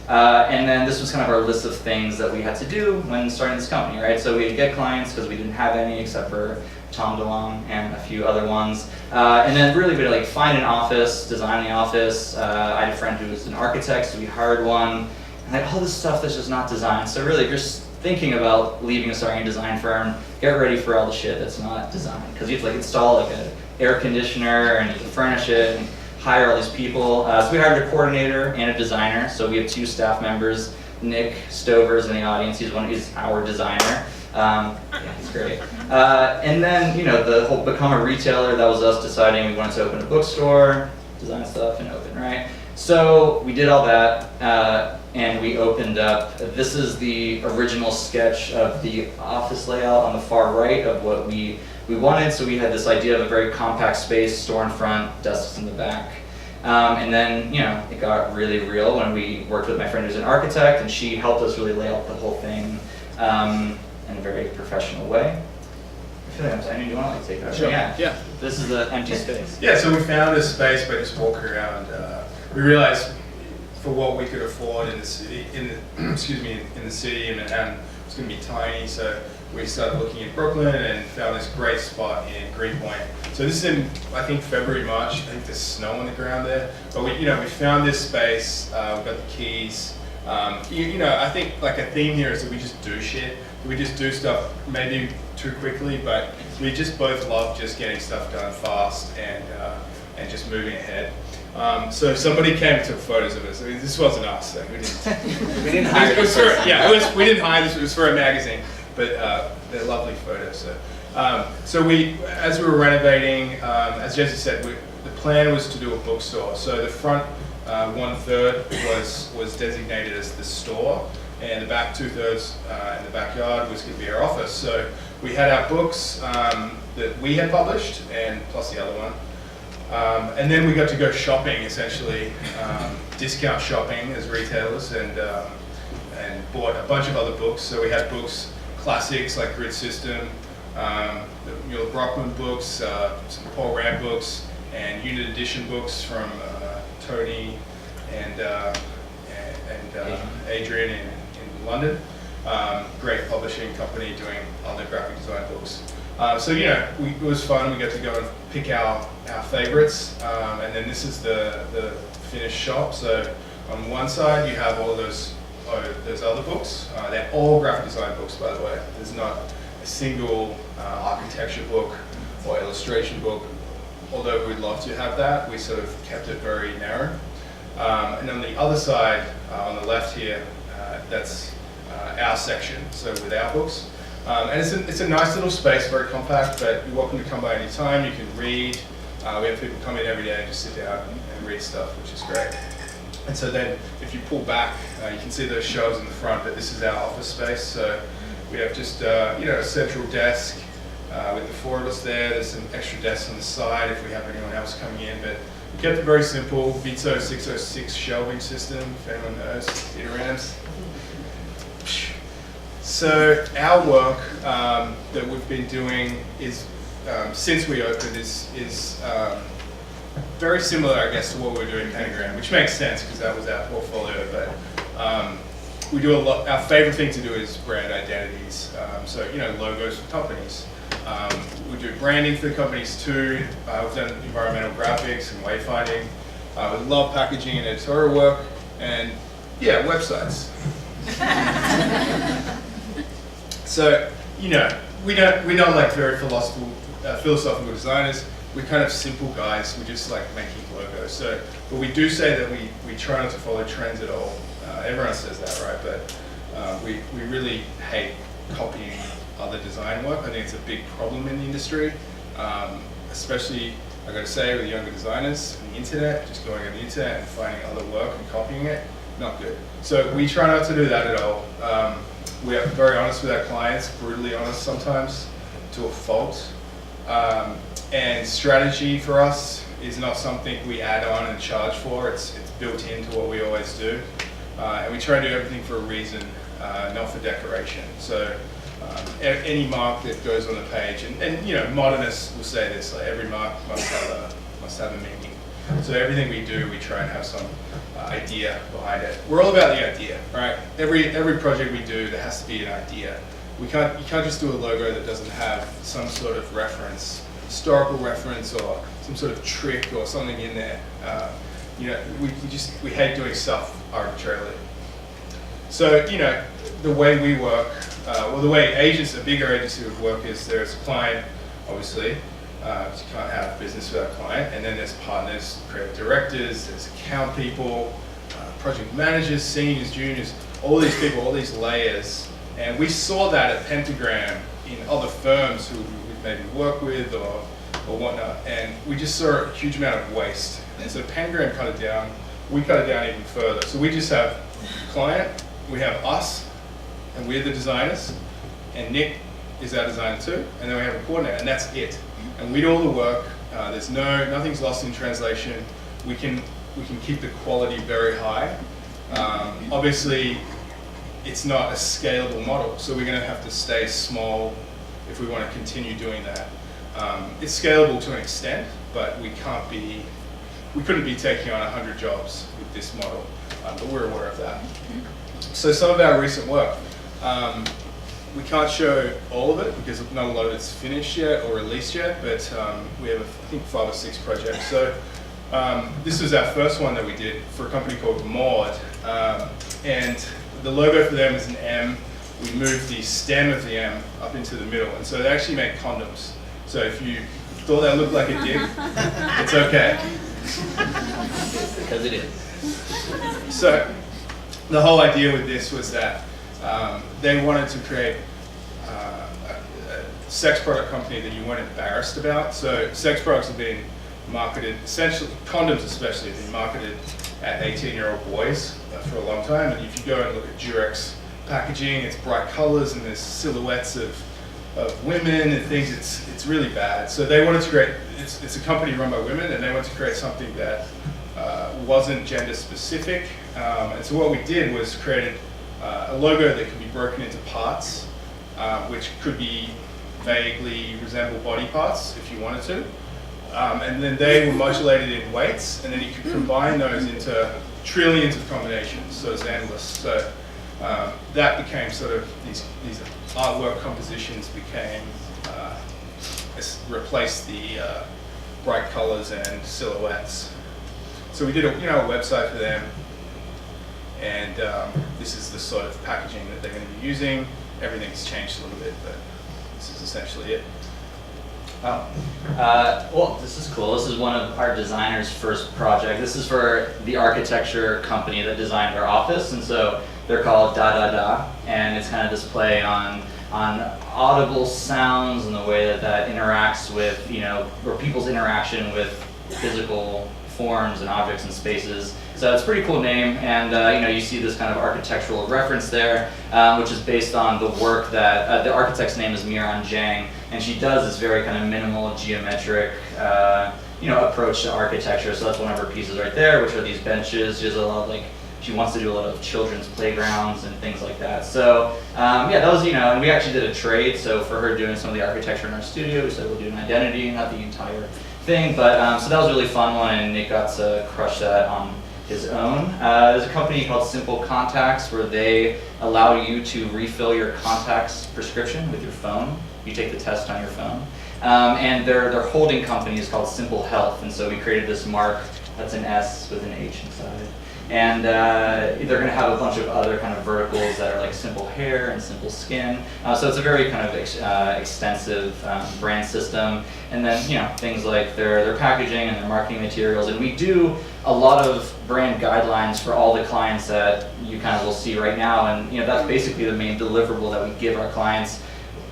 And then this was kind of our list of things that we had to do when starting this company, right? So we'd get clients because we didn't have any except for Tom DeLong and a few other ones. And then really we'd like find an office, design the office. I had a friend who was an architect, so we hired one. And like all this stuff that's just not designed. So really if you're thinking about leaving and starting a design firm, get ready for all the shit that's not designed. Because you have to like install like an air conditioner and you have to furnish it and hire all these people. So we hired a coordinator and a designer. So we have two staff members. Nick Stover's in the audience. He's our designer. Yeah, he's great. And then, the whole become a retailer, that was us deciding we wanted to open a bookstore, design stuff, and open, right? So we did all that, and we opened up. This is the original sketch of the office layout on the far right of what we wanted. So we had this idea of a very compact space, store in front, desks in the back. And then, it got really real when we worked with my friend who's an architect, and she helped us really lay out the whole thing in a very professional way. I feel like I'm saying, do you want to take that? Sure. Yeah. This is the empty space. Yeah, so we found a space by just walking around. We realized for what we could afford in the city, in the city in Manhattan, it was going to be tiny. So we started looking in Brooklyn and found this great spot in Greenpoint. So this is in, I think, February, March. I think there's snow on the ground there. But we found this space. We got the keys. I think like a theme here is that we just do shit. We just do stuff maybe too quickly, but we just both love just getting stuff done fast and just moving ahead. So somebody came and took photos of us. I mean, this wasn't us. We didn't hire this. We didn't hire this. It was for a magazine, but they're lovely photos. So we, as we were renovating, as Jesse said, the plan was to do a bookstore. So the front 1/3 was designated as the store, and the back 2/3 in the backyard was going to be our office. So we had our books that we had published, and plus the other one. And then we got to go shopping, essentially, discount shopping as retailers, and bought a bunch of other books. So we had books, classics like Grid System, Brockman books, some Paul Rand books, and unit edition books from Tony and Adrian in London. Great publishing company doing other graphic design books. So it was fun. We got to go and pick our favorites, and then this is the finished shop. So on one side you have all those other books. They're all graphic design books, by the way. There's not a single architecture book or illustration book. Although we'd love to have that, we sort of kept it very narrow. And on the other side, on the left here, that's our section, so with our books. And it's a nice little space, very compact, but you're welcome to come by any time. You can read. We have people come in every day and just sit down and read stuff, which is great. And so then if you pull back, you can see those shelves in the front, but this is our office space. So we have just a central desk with the four of us there. There's some extra desks on the side if we have anyone else coming in, but we kept it very simple. Vito 606 shelving system, if anyone knows, Peterams. So our work that we've been doing is, since we opened, is very similar, I guess, to what we're doing in Pentagram, which makes sense because that was our portfolio. But we do a lot. Our favorite thing to do is brand identities. So logos for companies. We do branding for the companies too. We've done environmental graphics and wayfinding. We love packaging and editorial work, and websites. So we're not like very philosophical designers. We're kind of simple guys. We just like making logos. So, but we do say that we try not to follow trends at all. Everyone says that, right? But we really hate copying other design work. I think it's a big problem in the industry, especially, I got to say, with younger designers on the internet, just going on the internet and finding other work and copying it, not good. So we try not to do that at all. We are very honest with our clients, brutally honest sometimes, to a fault. And strategy for us is not something we add on and charge for. It's built into what we always do. And we try to do everything for a reason, not for decoration. So any mark that goes on the page, and modernists will say this, like every mark must have a meaning. So everything we do, we try and have some idea behind it. We're all about the idea, right? Every project we do, there has to be an idea. You can't just do a logo that doesn't have some sort of reference, historical reference, or some sort of trick or something in there. We hate doing stuff arbitrarily. So the way we work, the way a bigger agency would work is there's a client, obviously. You can't have business without a client, and then there's partners, creative directors, there's account people, project managers, seniors, juniors, all these people, all these layers. And we saw that at Pentagram in other firms who we maybe work with or whatnot, and we just saw a huge amount of waste. And so Pentagram cut it down, we cut it down even further. So we just have client, we have us, and we're the designers, and Nick is our designer too, and then we have a coordinator, and that's it. And we do all the work. There's nothing's lost in translation. We can keep the quality very high. Obviously, it's not a scalable model, so we're going to have to stay small if we want to continue doing that. It's scalable to an extent, but we couldn't be taking on 100 jobs with this model, but we're aware of that. So some of our recent work. We can't show all of it because not a lot of it's finished yet or released yet, but we have, I think, 5 or 6 projects. So this was our first one that we did for a company called Maud, and the logo for them is an M. We moved the stem of the M up into the middle, and so they actually make condoms. So if you thought that looked like a dick, it's okay. Because it is. So the whole idea with this was that they wanted to create a sex product company that you weren't embarrassed about. So sex products have been marketed, essentially, condoms especially, have been marketed at 18-year-old boys for a long time. And if you go and look at Durex packaging, it's bright colors and there's silhouettes of women and things. It's really bad. So they wanted to create, it's a company run by women, and they wanted to create something that wasn't gender specific. And so what we did was created a logo that could be broken into parts, which could be vaguely resemble body parts if you wanted to. And then they were modulated in weights, and then you could combine those into trillions of combinations, so it's endless. So that became sort of, these artwork compositions became, replaced the bright colors and silhouettes. So we did a website for them, and this is the sort of packaging that they're going to be using. Everything's changed a little bit, but this is essentially it. Oh. Well, this is cool. This is one of our designer's first project. This is for the architecture company that designed our office, and so they're called Da Da Da, and it's kind of this play on audible sounds and the way that interacts with, or people's interaction with physical forms and objects and spaces. So it's a pretty cool name, and you see this kind of architectural reference there, which is based on the work that the architect's name is Miran Zhang, and she does this very kind of minimal geometric approach to architecture. So that's one of her pieces right there, which are these benches. She does a lot of she wants to do a lot of children's playgrounds and things like that. So that was, and we actually did a trade. So for her doing some of the architecture in our studio, we said we'll do an identity, not the entire thing. But so that was a really fun one, and Nick got to crush that on his own. There's a company called Simple Contacts where they allow you to refill your contacts prescription with your phone. You take the test on your phone. And their holding company is called Simple Health, and so we created this mark that's an S with an H inside. And they're going to have a bunch of other kind of verticals that are like Simple Hair and Simple Skin. So it's a very kind of extensive brand system. And then things like their packaging and their marketing materials. And we do a lot of brand guidelines for all the clients that you kind of will see right now. And that's basically the main deliverable that we give our clients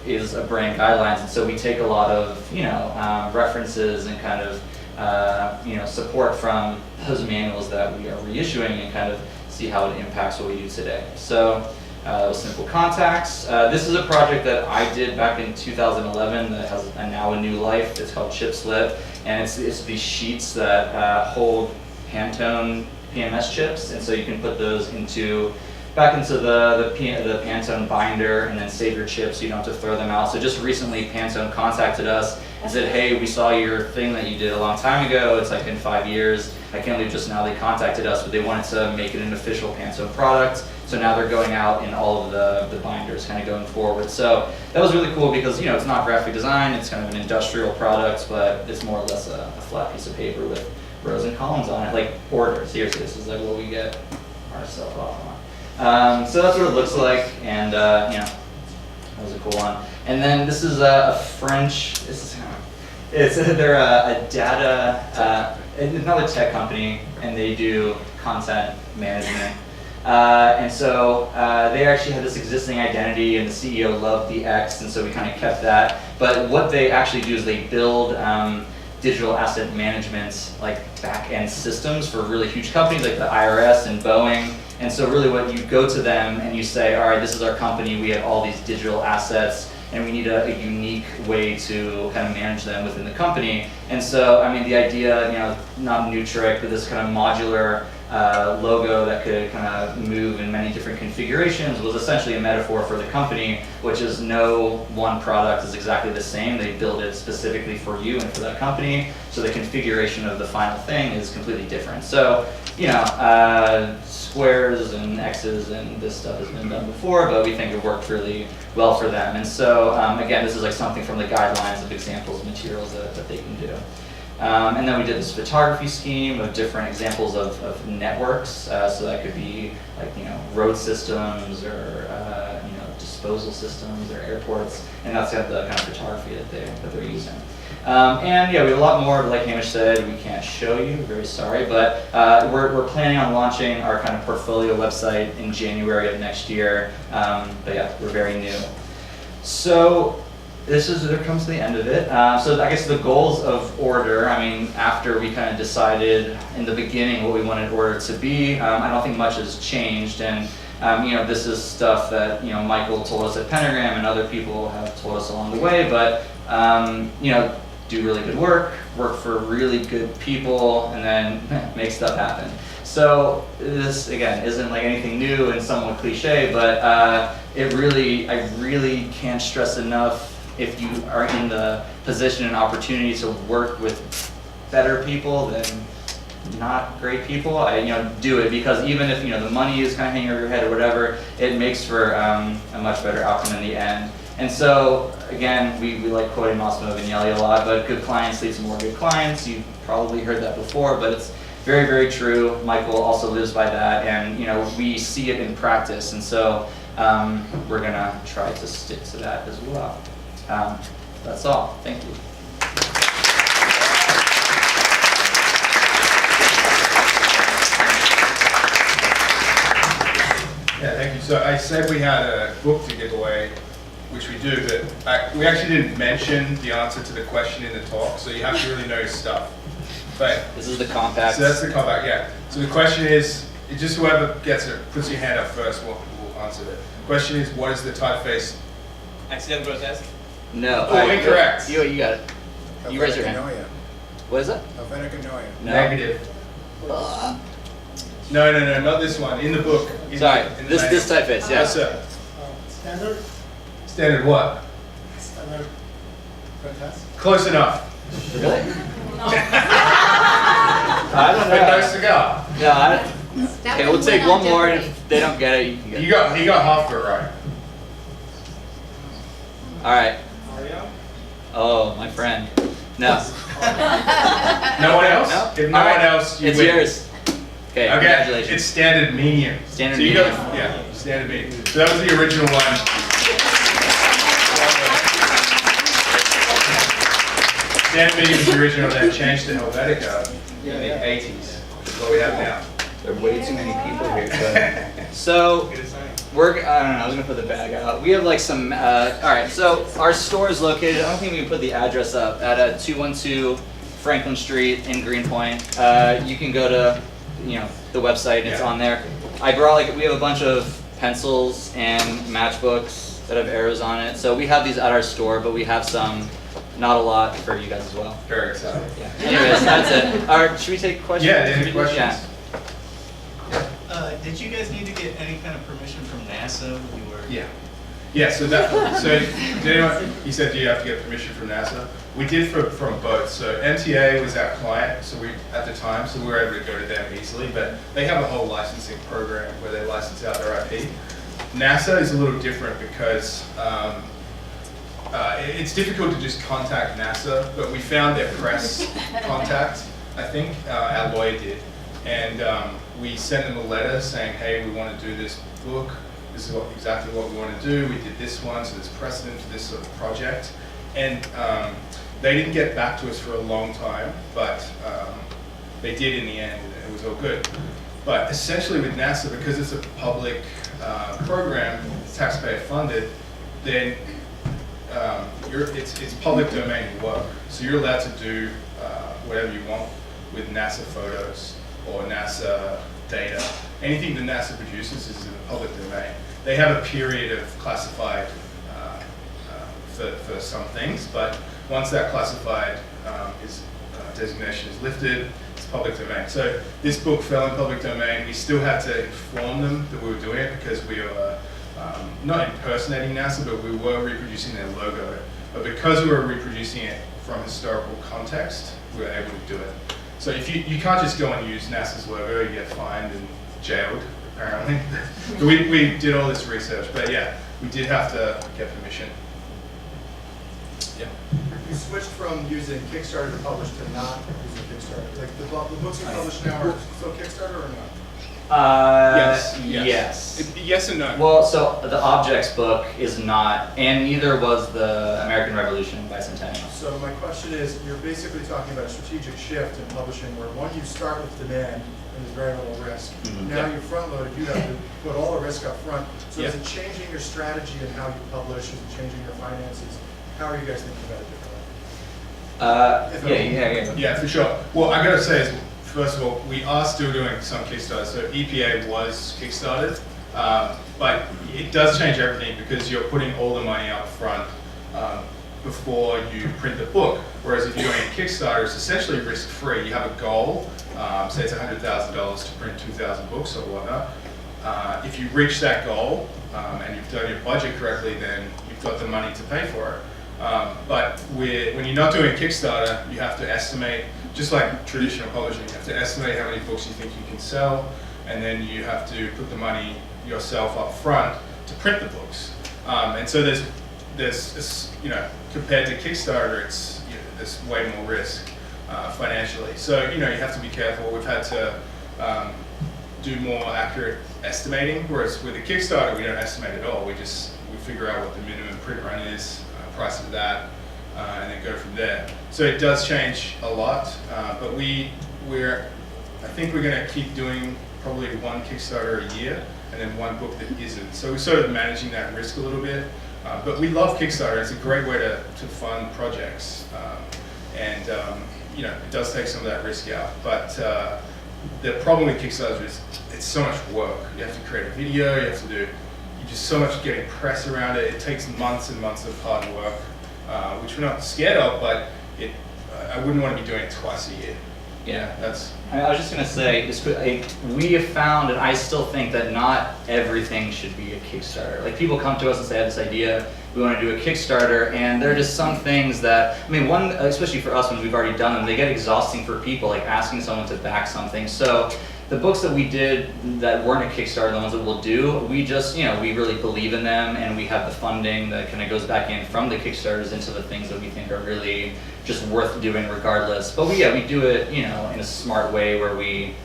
is a brand guidelines. And so we take a lot of references and kind of support from those manuals that we are reissuing and kind of see how it impacts what we do today. So that was Simple Contacts. This is a project that I did back in 2011 that has now a new life. It's called Chip Slip, and it's these sheets that hold Pantone PMS chips, and so you can put those back into the Pantone binder and then save your chips so you don't have to throw them out. So just recently Pantone contacted us and said, hey, we saw your thing that you did a long time ago. It's in 5 years. I can't believe just now they contacted us, but they wanted to make it an official Pantone product. So now they're going out in all of the binders kind of going forward. So that was really cool because it's not graphic design, it's kind of an industrial product, but it's more or less a flat piece of paper with rows and columns on it. Order, seriously, this is what we get our stuff off on. So that's what it looks like, and that was a cool one. And then this is a French. They're a data, another tech company, and they do content management. And so they actually had this existing identity, and the CEO loved the X, and so we kind of kept that. But what they actually do is they build digital asset management, back-end systems for really huge companies like the IRS and Boeing. And so really what you go to them and you say, all right, this is our company, we have all these digital assets, and we need a unique way to kind of manage them within the company. And so, the idea, not a new trick, but this kind of modular logo that could kind of move in many different configurations was essentially a metaphor for the company, which is no one product is exactly the same. They build it specifically for you and for that company, so the configuration of the final thing is completely different. So, squares and X's and this stuff has been done before, but we think it worked really well for them. And so, again, this is something from the guidelines of examples of materials that they can do. And then we did this photography scheme of different examples of networks. So that could be road systems or disposal systems or airports, and that's the kind of photography that they're using. And we have a lot more, like Hamish said, we can't show you, very sorry, but we're planning on launching our kind of portfolio website in January of next year. But yeah, we're very new. So there comes to the end of it. So I guess the goals of Order, I mean, after we kind of decided in the beginning what we wanted Order to be, I don't think much has changed. And this is stuff that, Michael told us at Pentagram and other people have told us along the way, but, do really good work for really good people, and then make stuff happen. So this, again, isn't like anything new and somewhat cliche, but I really can't stress enough, if you are in the position and opportunity to work with better people than not great people, do it, because even if the money is kind of hanging over your head or whatever, it makes for a much better outcome in the end. And so again, we like quoting Massimo Vignelli a lot, but good clients lead to more good clients. You've probably heard that before, but it's very, very true. Michael also lives by that, and we see it in practice, and so we're gonna try to stick to that as well. That's all. Thank you. Yeah, thank you. So I said we had a book to give away, which we do, but we actually didn't mention the answer to the question in the talk, so you have to really know your stuff. But this is the compact. So that's the compact, yeah. So the question is, just whoever gets it, puts your hand up first, will answer it. The question is, what is the typeface? Accidental grotesque? No. Oh, incorrect. You got it. You raise your hand. What is it? Avenacanoia. No. Negative. No, not this one. In the book. Sorry, in the this manual. typeface, yeah. Yes, sir. Standard? Standard what? Standard grotesque? Close enough. Really? I don't But know. no cigar. No, I don't. Okay, we'll take one more, and if they don't get it, you can get it. He got half of it right. All right. Mario? Oh, my friend. No. No one else? No? If no All right. one else, you It's win. yours. Okay, Okay, congratulations. it's standard medium. Standard so you medium. Got, yeah, standard medium. So that was the original one. Standard medium was the original, then changed to Helvetica in the 80s. That's what we have now. There are way too many people here. So, I don't know, I was gonna put the bag out. We have like some, all right, so our store is located, I don't think we can put the address up, at 212 Franklin Street in Greenpoint. You can go to, the website, and it's on there. I brought we have a bunch of pencils and matchbooks that have arrows on it. So we have these at our store, but we have some, not a lot, for you guys as well. Very excited. Yeah. Anyways, that's it. All right, should we take questions? Yeah, any questions? Yeah. Did you guys need to get any kind of permission from NASA when you were? Yeah. Yeah, so did anyone, he said, do you have to get permission from NASA? We did from both. So MTA was our client, so at the time, so we were able to go to them easily, but they have a whole licensing program where they license out their IP. NASA is a little different because it's difficult to just contact NASA, but we found their press contact, I think, our lawyer did. And we sent them a letter saying, hey, we want to do this book. This is exactly what we want to do. We did this one, so there's precedent for this sort of project. And they didn't get back to us for a long time, but they did in the end, and it was all good. But essentially with NASA, because it's a public program, taxpayer funded, then it's public domain work. So you're allowed to do whatever you want with NASA photos or NASA data. Anything that NASA produces is in the public domain. They have a period of classified for some things, but once that classified designation is lifted, it's public domain. So this book fell in public domain. We still had to inform them that we were doing it because we were not impersonating NASA, but we were reproducing their logo. But because we were reproducing it from historical context, we were able to do it. So if you can't just go and use NASA's logo, you get fined and jailed, apparently. we did all this research, but yeah, we did have to get permission. Yeah. You switched from using Kickstarter to publish to not using Kickstarter. Like the books you publish now are still Kickstarter or not? Yes. Yes and no. Well, so the Objects book is not, and neither was the American Revolution Bicentennial. So my question is, you're basically talking about a strategic shift in publishing where one, you start with demand and there's very little risk. Mhm. Now Yeah. you're front loaded, you have to put all the risk up front. So is Yeah. it changing your strategy and how you publish? Is it changing your finances? How are you guys thinking about it differently? Yeah, for sure. Well, I gotta say, first of all, we are still doing some Kickstarter. So EPA was Kickstarted, but it does change everything because you're putting all the money up front before you print the book. Whereas if you're doing a Kickstarter, it's essentially risk-free. You have a goal, say it's $100,000 to print 2,000 books or whatnot. If you reach that goal and you've done your budget correctly, then you've got the money to pay for it. But when you're not doing Kickstarter, you have to estimate, just like traditional publishing, you have to estimate how many books you think you can sell, and then you have to put the money yourself up front to print the books. And so there's compared to Kickstarter, there's way more risk financially. So you have to be careful. We've had to do more accurate estimating, whereas with a Kickstarter, we don't estimate at all. We figure out what the minimum print run is, price of that, and then go from there. So it does change a lot, but I think we're going to keep doing probably one Kickstarter a year, and then one book that isn't. So we're sort of managing that risk a little bit. But we love Kickstarter. It's a great way to fund projects, and it does take some of that risk out. But the problem with Kickstarter is it's so much work. You have to create a video. You have to do just so much getting press around it. It takes months and months of hard work, which we're not scared of. But I wouldn't want to be doing it twice a year. Yeah, I was just going to say, we have found, and I still think that not everything should be a Kickstarter. Like, people come to us and say, I have this idea, we want to do a Kickstarter, and there are just some things that, one, especially for us when we've already done them, they get exhausting for people, like asking someone to back something. So the books that we did that weren't a Kickstarter, the ones that we'll do, we just, we really believe in them, and we have the funding that kind of goes back in from the Kickstarters into the things that we think are really just worth doing regardless. But we do it, in a smart way where we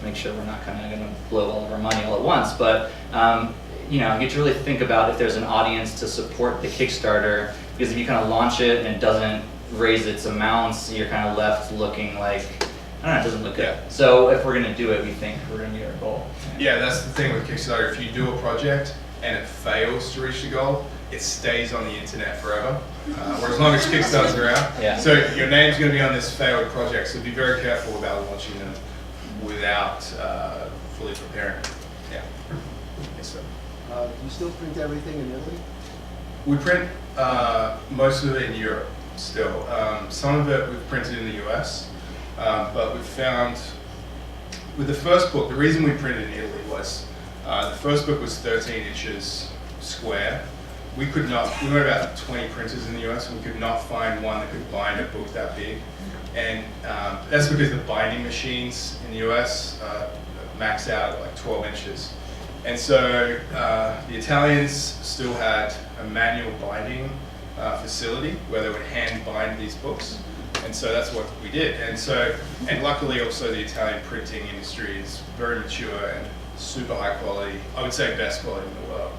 make sure we're not kind of going to blow all of our money all at once. But, you get to really think about if there's an audience to support the Kickstarter, because if you kind of launch it and it doesn't raise its amounts, you're kind of left looking like, I don't know, it doesn't look good. So if we're going to do it, we think we're going to meet our goal. Yeah, that's the thing with Kickstarter. If you do a project and it fails to reach the goal, it stays on the internet forever. Whereas as long as Kickstarter's around. Yeah. So your name's going to be on this failed project, so be very careful about launching them without fully preparing. Yeah. Yes, sir. Do you still print everything in Italy? We print most of it in Europe still. Some of it we've printed in the US. But we've found with the first book, the reason we printed in Italy was the first book was 13 inches square. We went about 20 printers in the US, and we could not find one that could bind a book that big. And that's because the binding machines in the US max out at like 12 inches. And so the Italians still had a manual binding facility where they would hand bind these books. And so that's what we did. And luckily also the Italian printing industry is very mature and super high quality. I would say best quality in the world.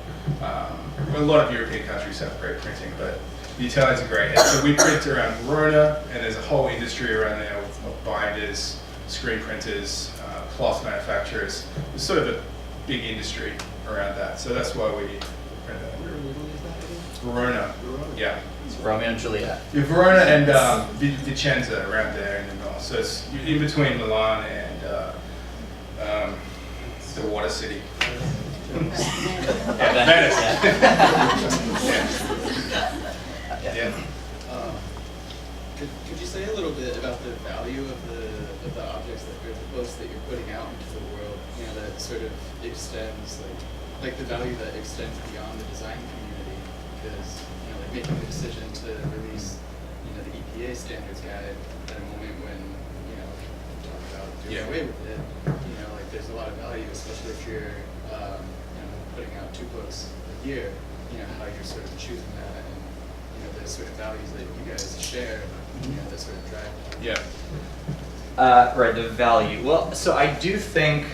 A lot of European countries have great printing, but the Italians are great. And so we print around Verona, and there's a whole industry around there with binders, screen printers, cloth manufacturers. There's sort of a big industry around that. So that's why we print that. Where in Italy is that again? Verona. Verona? Yeah. It's Romeo and Juliet. Yeah, Verona and Vicenza around there in the north. So it's in between Milan and the water city. Yeah, Venice. Yeah. Could you say a little bit about the value of the objects or the books that you're putting out into the world? That sort of extends like the value that extends beyond the design community, because like making the decision to release the EPA standards guide at a moment when talk about doing away with it. Like there's a lot of value, especially if you're putting out 2 books a year. How you're sort of choosing that, and the sort of values that you guys share. That sort of drive that. Yeah. Right, the value. Well, so I do think,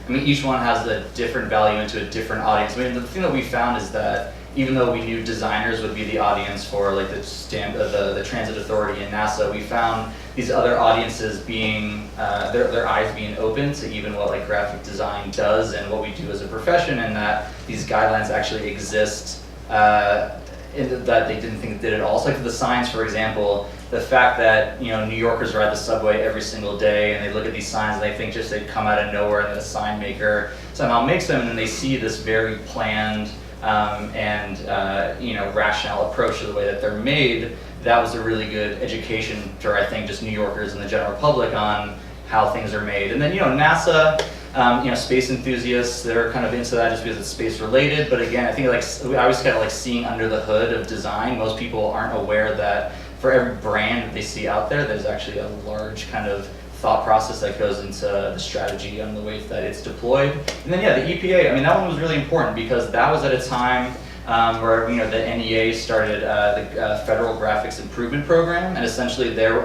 each one has a different value into a different audience. The thing that we found is that even though we knew designers would be the audience for like the transit authority and NASA, we found these other audiences being their eyes being open to even what like graphic design does and what we do as a profession, and that these guidelines actually exist that they didn't think it did at all. So like the signs, for example, the fact that, you know, New Yorkers ride the subway every single day and they look at these signs and they think just they come out of nowhere and then a sign maker somehow makes them, and then they see this very planned you know, rational approach to the way that they're made. That was a really good education for, I think, just New Yorkers and the general public on how things are made. And then, you know, NASA, you know, space enthusiasts, they're kind of into that just because it's space related. But again, I think like I always kind of like seeing under the hood of design. Most people aren't aware that for every brand that they see out there, there's actually a large kind of thought process that goes into the strategy and the way that it's deployed. And then yeah, the EPA, I mean, that one was really important because that was at a time where, you know, the NEA started the Federal Graphics Improvement Program, and essentially their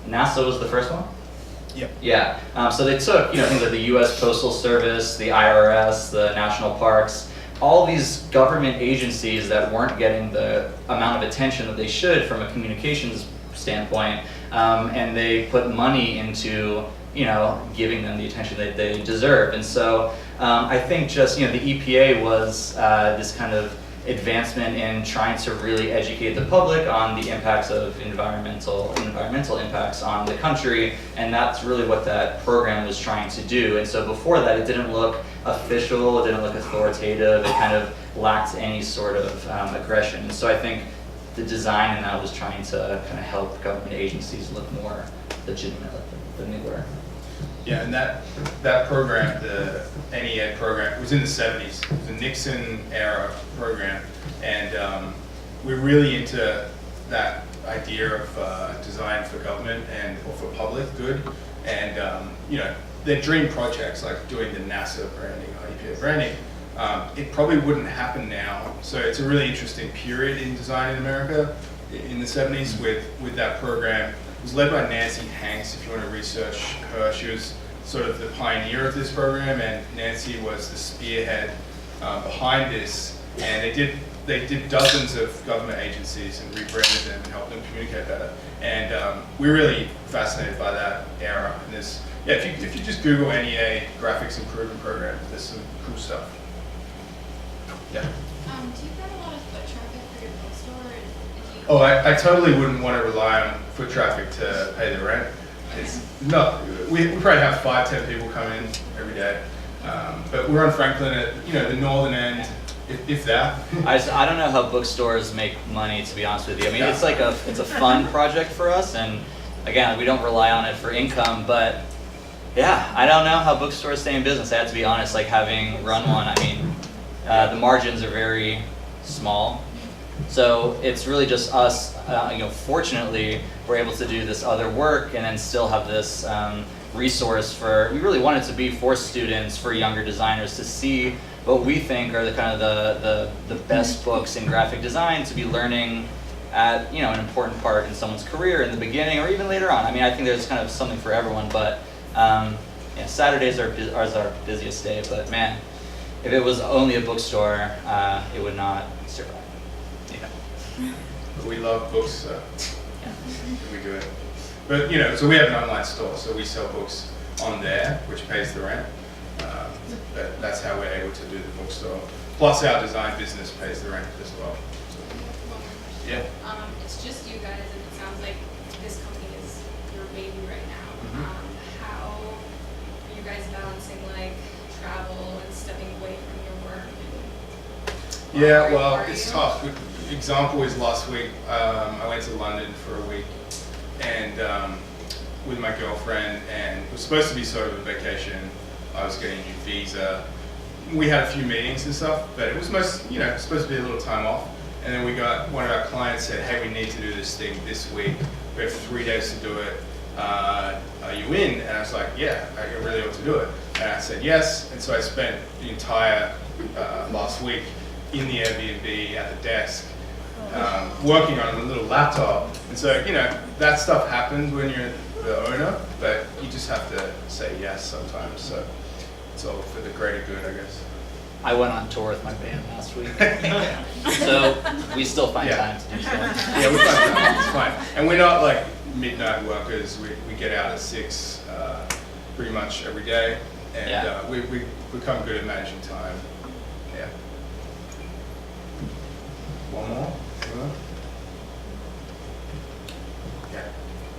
NASA was the first one. Yep. Yeah. So they took, you know, things like the U.S. Postal Service, the IRS, the national parks, all these government agencies that weren't getting the amount of attention that they should from a communications standpoint, and they put money into, you know, giving them the attention that they deserve. And so I think just, you know, the EPA was this kind of advancement in trying to really educate the public on the impacts of environmental impacts on the country, and that's really what that program was trying to do. And so before that, it didn't look official, it didn't look authoritative, it kind of lacked any sort of aggression. And so I think the design in that was trying to kind of help government agencies look more legitimate than they were. Yeah, and that program, the NEA program, was in the 70s. It was a Nixon era program, and we're really into that idea of design for government and or for public good. And you know, their dream projects like doing the NASA branding or EPA branding, it probably wouldn't happen now. So it's a really interesting period in design in America in the 70s with that program. It was led by Nancy Hanks, if you want to research her. She was sort of the pioneer of this program, and Nancy was the spearhead behind this. And they did dozens of government agencies and rebranded them and helped them communicate better. And we're really fascinated by that era. And there's, yeah, if you just Google NEA Graphics Improvement Program, there's some cool stuff. Yeah. Do you get a lot of foot traffic for your bookstore? Oh, I totally wouldn't want to rely on foot traffic to pay the rent. It's not. We probably have 5-10 people come in every day, but we're on Franklin at, you know, the northern end, if that. I don't know how bookstores make money, to be honest with you. I mean, it's like it's a fun project for us, and again, we don't rely on it for income, but yeah, I don't know how bookstores stay in business. I have to be honest, like having run one, I mean, the margins are very small. So it's really just us, you know, fortunately, we're able to do this other work and then still have this resource for, we really want it to be for students, for younger designers to see what we think are the kind of the best books in graphic design to be learning at, you know, an important part in someone's career in the beginning or even later on. I mean, I think there's kind of something for everyone, but yeah, Saturdays are our busiest day, but man, if it was only a bookstore, it would not survive. Yeah. But we love books, so we do it. But you know, so we have an online store, so we sell books on there, which pays the rent. But that's how we're able to do the bookstore. Plus, our design business pays the rent as well. So, yeah. It's just you guys, and it sounds like this company is your baby right now. How are you guys balancing like travel and stepping away from your work? Yeah, well, it's tough. Good example is last week, I went to London for a week and with my girlfriend, and it was supposed to be sort of a vacation. I was getting a new visa. We had a few meetings and stuff, but it was you know, supposed to be a little time off. And then we got, one of our clients said, hey, we need to do this thing this week. We have 3 days to do it. Are you in? And I was like, yeah, I really want to do it. And I said yes. And so I spent the entire last week in the Airbnb at the desk, working on a little laptop. And so, you know, that stuff happens when you're the owner, but you just have to say yes sometimes. So it's all for the greater good, I guess. I went on tour with my band last week, so we still find time to do stuff. Yeah, we find time. It's fine. And we're not like midnight workers. We get out at 6 pretty much every day, and we become good at managing time. Yeah. One more? Yeah.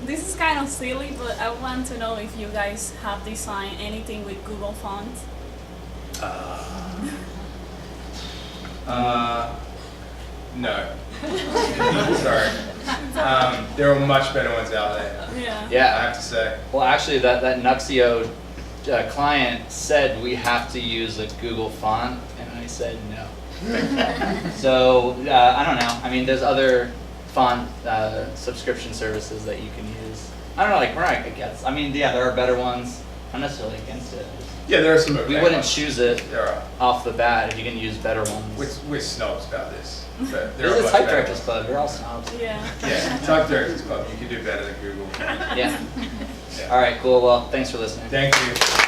This is kind of silly, but I want to know if you guys have designed anything with Google Fonts. No. Sorry. There are much better ones out there, Yeah. I Yeah. have to say. Well, actually, that Nuxio client said we have to use a Google font, and I said no. So I don't know. I mean, there's other font subscription services that you can use. I don't know. Like we're not against. I mean, yeah, there are better ones. I'm not necessarily against it. Yeah, there are some. We okay wouldn't ones. choose it There are. off the bat if you can use better ones. We're snobs about this. But there There's are a much type better directors ones. club. You're all snobs. Yeah. Yeah, Type Directors Club. You can do better than Google. Yeah. Yeah. All right. Cool. Well, thanks for listening. Thank you.